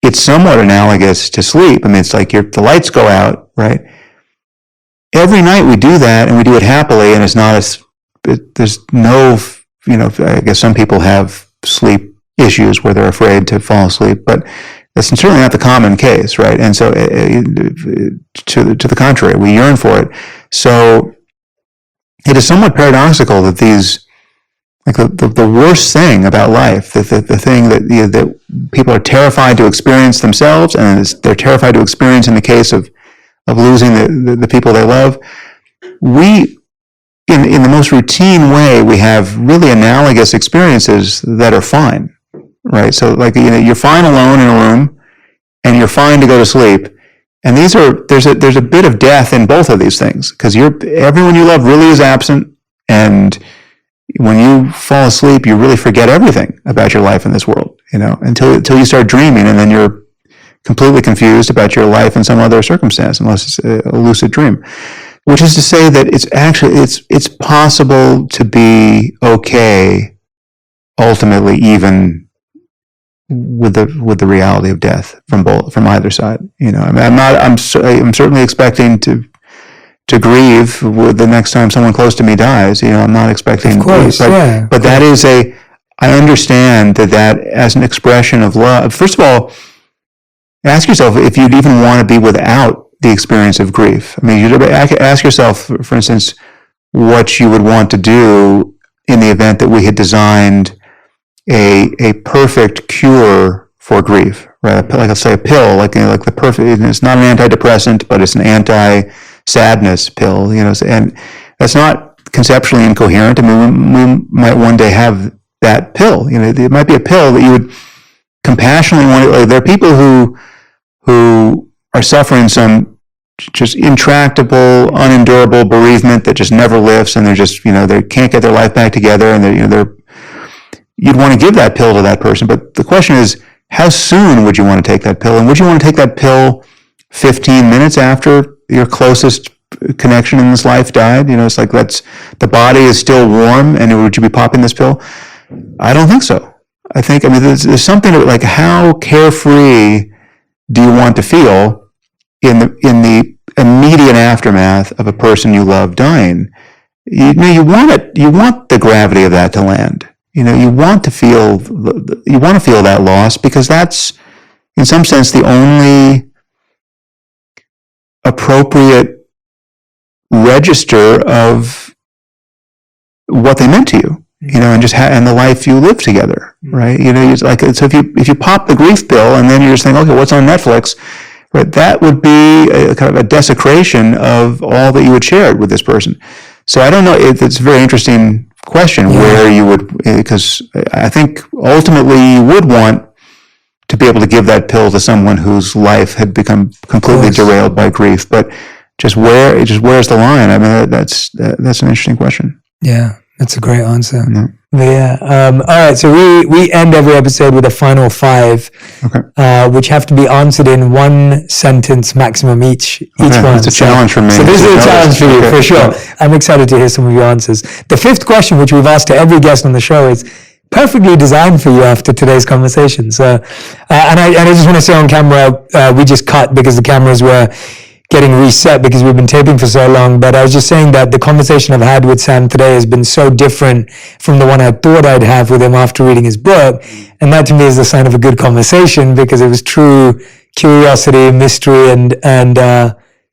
It's somewhat analogous to sleep. I mean, it's like the lights go out, right? Every night we do that, and we do it happily, and there's no, I guess some people have sleep issues where they're afraid to fall asleep, but that's certainly not the common case, right? And so, to the contrary, we yearn for it. So it is somewhat paradoxical that these, like the worst thing about life, the thing that people are terrified to experience themselves, and they're terrified to experience in the case of losing the people they love, we, in the most routine way, we have really analogous experiences that are fine. Right, so like you're fine alone in a room, and you're fine to go to sleep, and there's a bit of death in both of these things, because everyone you love really is absent, and when you fall asleep, you really forget everything about your life in this world, until you start dreaming, and then you're completely confused about your life in some other circumstance, unless it's a lucid dream. Which is to say that it's possible to be okay, ultimately, even with the reality of death from either side. I mean, I'm certainly expecting to grieve with the next time someone close to me dies. I'm not expecting, of course, but that is I understand that as an expression of love. First of all, ask yourself if you'd even want to be without the experience of grief. I mean, you ask yourself, for instance, what you would want to do in the event that we had designed a perfect cure for grief, right? Like, let's say a pill, like the perfect. It's not an antidepressant, but it's an anti-sadness pill. And that's not conceptually incoherent. I mean, we might one day have that pill. It might be a pill that you would compassionately want. Like, there are people who are suffering some just intractable, unendurable bereavement that just never lifts, and they're just they can't get their life back together, and you'd want to give that pill to that person. But the question is, how soon would you want to take that pill? And would you want to take that pill 15 minutes after your closest connection in this life died? It's like the body is still warm, and would you be popping this pill? I don't think so. I mean, there's something like, how carefree do you want to feel in the immediate aftermath of a person you love dying? You want it. You want the gravity of that to land. You want to feel that loss, because that's, in some sense, the only appropriate register of what they meant to you, and just and the life you live together, right? It's like, so if you pop the grief pill and then you're just thinking, okay, what's on Netflix, right? That would be a kind of a desecration of all that you had shared with this person. So I don't know. It's a very interesting question where you would, because I think ultimately you would want to be able to give that pill to someone whose life had become completely derailed by grief. But where's the line? I mean, that's an interesting question. Yeah, that's a great answer. Yeah. All right, so we end every episode with a final 5, which have to be answered in 1 sentence maximum each one. It's a challenge for me. So this is a challenge for you, for sure. I'm excited to hear some of your answers. The 5th question, which we've asked to every guest on the show, is perfectly designed for you after today's conversation. So, and I just want to say on camera, we just cut because the cameras were getting reset because we've been taping for so long. But I was just saying that the conversation I've had with Sam today has been so different from the one I thought I'd have with him after reading his book. And that to me is the sign of a good conversation, because it was true curiosity, mystery, and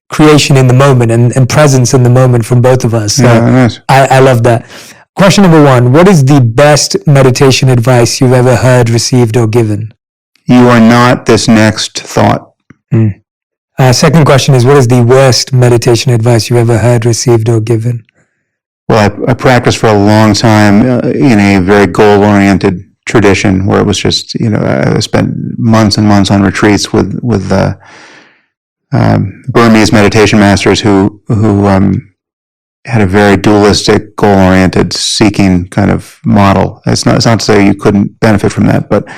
creation in the moment and presence in the moment from both of us. So nice. I love that. Question number 1, what is the best meditation advice you've ever heard, received, or given? You are not this next thought. Second question is, what is the worst meditation advice you've ever heard, received, or given? Well, I practiced for a long time in a very goal-oriented tradition where it was just, I spent months and months on retreats with Burmese meditation masters who had a very dualistic, goal-oriented, seeking kind of model. It's not to say you couldn't benefit from that, but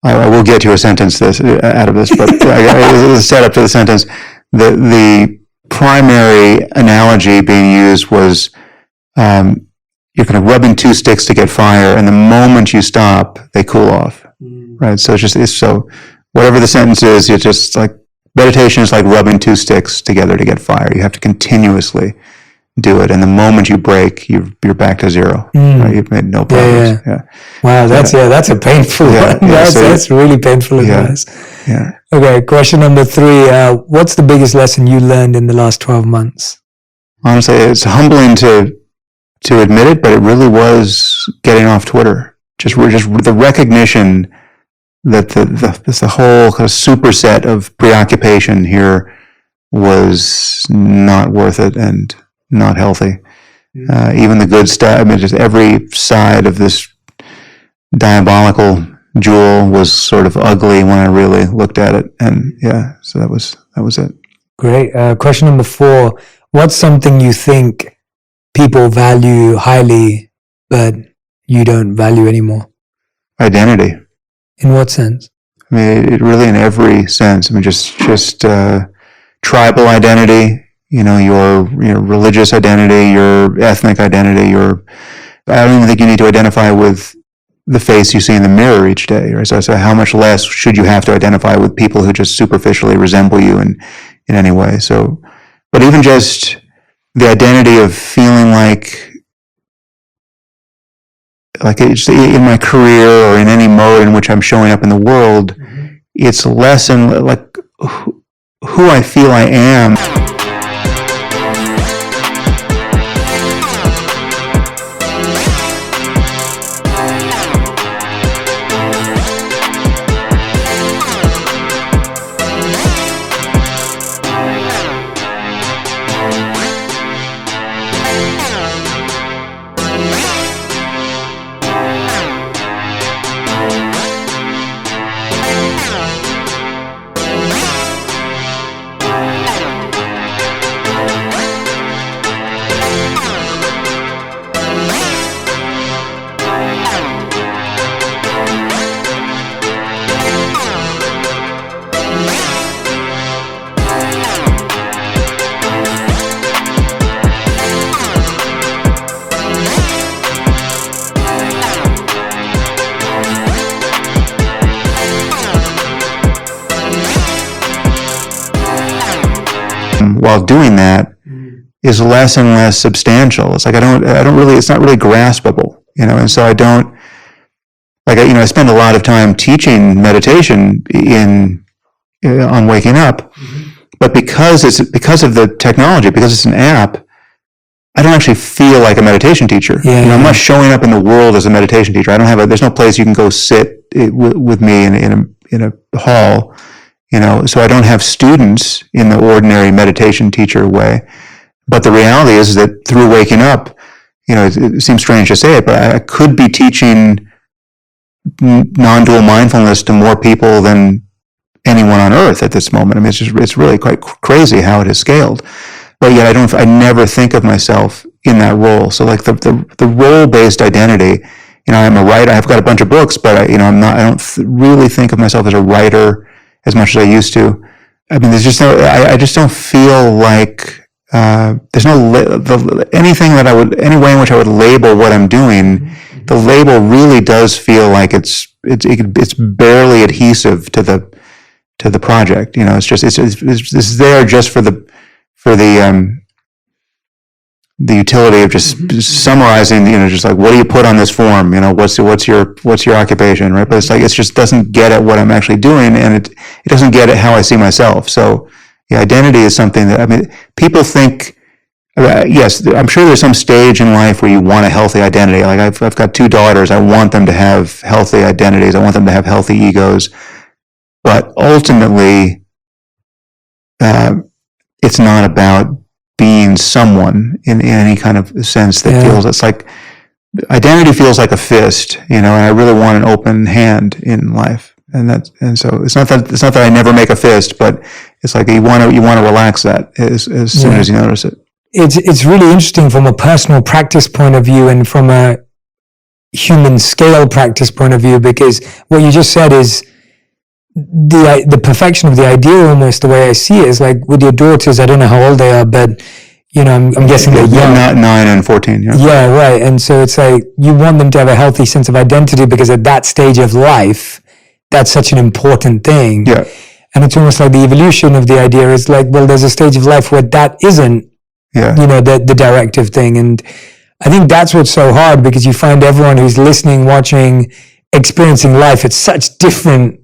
I will get you a sentence out of this, but the setup to the sentence. The primary analogy being used was you're kind of rubbing 2 sticks to get fire, and the moment you stop, they cool off, right? So so whatever the sentence is, it's just like meditation is like rubbing 2 sticks together to get fire. You have to continuously do it, and the moment you break, you're back to zero. Right? You've made no progress. Yeah. Wow, that's a painful one. That's really painful advice. Yeah. Okay, question number 3. What's the biggest lesson you learned in the last 12 months? Honestly, it's humbling to admit it, but it really was getting off Twitter. Just the recognition that the whole kind of superset of preoccupation here was not worth it and not healthy. Even the good stuff, I mean, just every side of this diabolical jewel was sort of ugly when I really looked at it. And so that was it. Great. Question number 4. What's something you think people value highly, but you don't value anymore? Identity. In what sense? I mean, it really in every sense. I mean, just tribal identity, your religious identity, your ethnic identity, I don't even think you need to identify with the face you see in the mirror each day. Right? So how much less should you have to identify with people who just superficially resemble you in any way? So, but even just the identity of feeling like it's in my career or in any mode in which I'm showing up in the world, it's less in like who I feel I am. while doing that is less and less substantial. It's like I don't really, it's not really graspable, and so I don't, I spend a lot of time teaching meditation on waking up, but because of the technology, because it's an app, I don't actually feel like a meditation teacher. I'm not showing up in the world as a meditation teacher. I don't have there's no place you can go sit with me in a hall, so I don't have students in the ordinary meditation teacher way. But the reality is that through waking up, it seems strange to say it, but I could be teaching non-dual mindfulness to more people than anyone on earth at this moment. I mean, it's really quite crazy how it has scaled. But yet I never think of myself in that role. So like the role-based identity, I'm a writer. I've got a bunch of books, but I don't really think of myself as a writer as much as I used to. I mean, there's just I just don't feel like there's anything that any way in which I would label what I'm doing. The label really does feel like it's barely adhesive to the project. It's just it's there just for the utility of just summarizing, just like, what do you put on this form? What's your occupation, right? But it's like, it just doesn't get at what I'm actually doing, and it doesn't get at how I see myself. So the identity is something that, people think, yes, I'm sure there's some stage in life where you want a healthy identity. Like I've got 2 daughters. I want them to have healthy identities. I want them to have healthy egos. But ultimately, it's not about being someone in any kind of sense that feels, it's like, identity feels like a fist, and I really want an open hand in life. And so it's not that I never make a fist, but it's like you want to relax that as soon as you notice it. It's really interesting from a personal practice point of view and from a human scale practice point of view, because what you just said is the perfection of the ideal, almost the way I see it, is like with your daughters. I don't know how old they are, but I'm guessing they're young. Not 9 and 14. Yeah, right. And so it's like you want them to have a healthy sense of identity, because at that stage of life, that's such an important thing. Yeah. And it's almost like the evolution of the idea is like, well, there's a stage of life where that isn't, the directive thing. And I think that's what's so hard, because you find everyone who's listening, watching, experiencing life at such different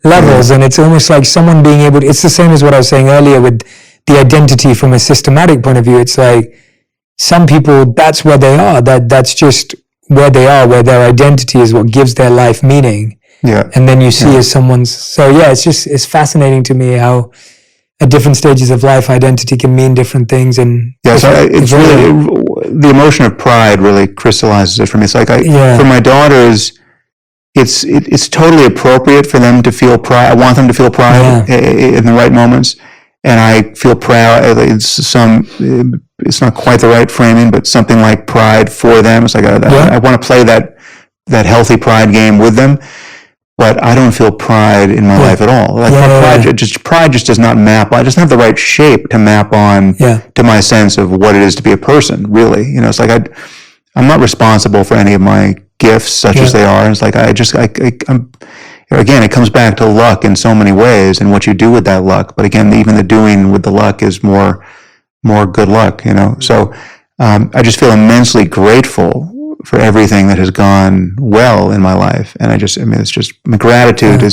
levels. And it's almost like someone being able to, it's the same as what I was saying earlier with the identity from a systematic point of view. It's like some people, that's where they are. That's just where they are, where their identity is what gives their life meaning. Yeah. And then you see as someone's, so it's fascinating to me how at different stages of life, identity can mean different things. And so it's really, the emotion of pride really crystallizes it for me. It's like for my daughters, it's totally appropriate for them to feel pride. I want them to feel pride in the right moments. And I feel proud. It's not quite the right framing, but something like pride for them. It's like I want to play that healthy pride game with them. But I don't feel pride in my life at all. Like pride just does not map. I doesn't have the right shape to map on to my sense of what it is to be a person. Really, it's like I'm not responsible for any of my gifts, such as they are. It's like I'm. Again, it comes back to luck in so many ways, and what you do with that luck. But again, even the doing with the luck is more good luck. So I just feel immensely grateful for everything that has gone well in my life. And it's just, my gratitude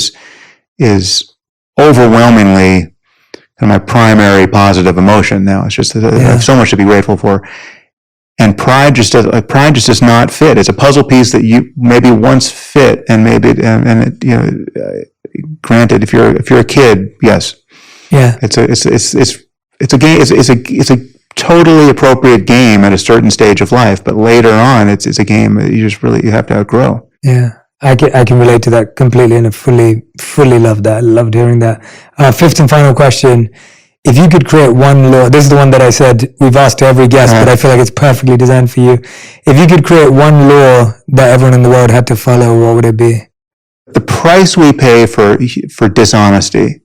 is overwhelmingly my primary positive emotion now. It's just, I have so much to be grateful for. And pride just does not fit. It's a puzzle piece that you maybe once fit, and maybe, granted, if you're a kid, yes. Yeah. It's a game, it's a totally appropriate game at a certain stage of life, but later on, it's a game that you have to outgrow. Yeah, I can relate to that completely, and I fully love that. I loved hearing that. Fifth and final question: if you could create one law, this is the one that I said we've asked to every guest, but I feel like it's perfectly designed for you. If you could create one law that everyone in the world had to follow, what would it be? The price we pay for dishonesty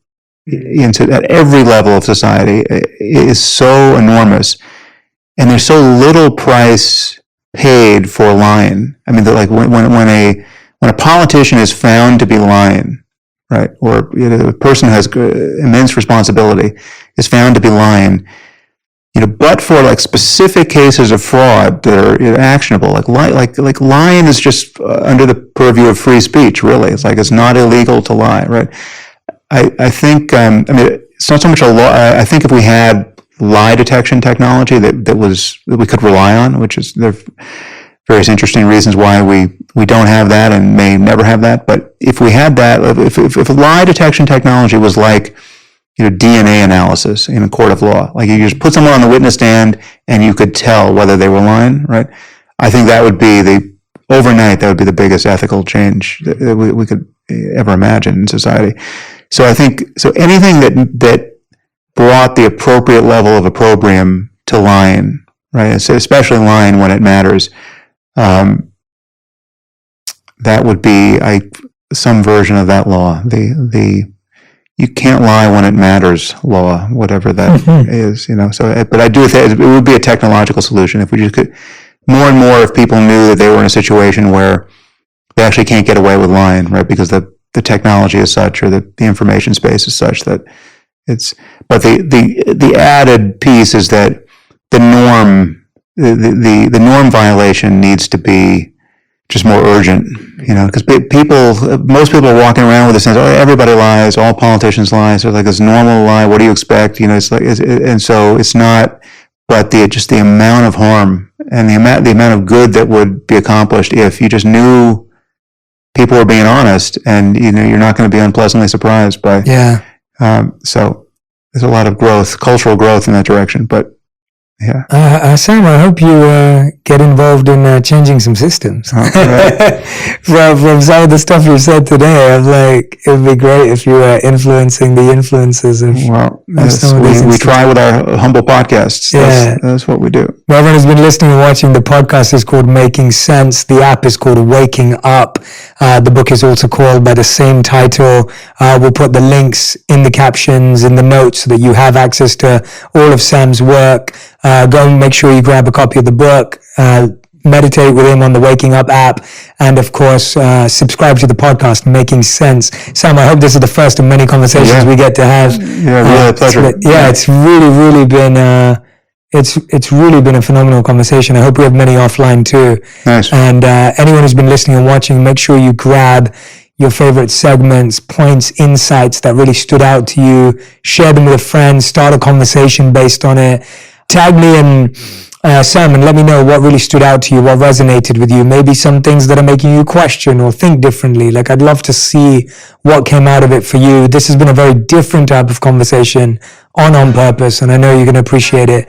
at every level of society is so enormous, and there's so little price paid for lying. I mean, like when a politician is found to be lying, right? Or a person who has immense responsibility is found to be lying, but for like specific cases of fraud that are actionable, like lying is just under the purview of free speech. Really, it's like it's not illegal to lie, right? I think it's not so much a law. I think if we had lie detection technology that we could rely on, which is there are various interesting reasons why we don't have that and may never have that. But if we had that, if lie detection technology was like DNA analysis in a court of law, like you just put someone on the witness stand and you could tell whether they were lying, right? I think that would be overnight, that would be the biggest ethical change that we could ever imagine in society. So I think, anything that brought the appropriate level of opprobrium to lying, right? Especially lying when it matters, that would be some version of that law. The you can't lie when it matters law, whatever that is, So, but I do think it would be a technological solution if we just could. More and more, if people knew that they were in a situation where they actually can't get away with lying, right? Because the technology is such, or the information space is such that it's. But the added piece is that the norm, the norm violation needs to be just more urgent, because most people are walking around with a sense, everybody lies, all politicians lie, so like it's normal to lie. What do you expect? It's like, and so it's not. But the amount of harm and the amount of good that would be accomplished if you just knew people were being honest, and you're not going to be unpleasantly surprised by. Yeah. So there's a lot of cultural growth in that direction, but. Yeah. Sam, I hope you get involved in changing some systems. Right. From some of the stuff you said today, I'm like, it would be great if you were influencing the influences of. Well, we try with our humble podcasts. That's what we do. Everyone who's been listening and watching, the podcast is called Making Sense. The app is called Waking Up. The book is also called by the same title. We'll put the links in the captions, in the notes, so that you have access to all of Sam's work. Go and make sure you grab a copy of the book, meditate with him on the Waking Up app, and of course, subscribe to the podcast, Making Sense. Sam, I hope this is the first of many conversations we get to have. Yeah, really a pleasure. It's really been, it's really been a phenomenal conversation. I hope we have many offline too. Nice. And anyone who's been listening and watching, make sure you grab your favorite segments, points, insights that really stood out to you, share them with a friend, start a conversation based on it. Tag me and Sam and let me know what really stood out to you, what resonated with you, maybe some things that are making you question or think differently. Like, I'd love to see what came out of it for you. This has been a very different type of conversation on purpose, and I know you're going to appreciate it.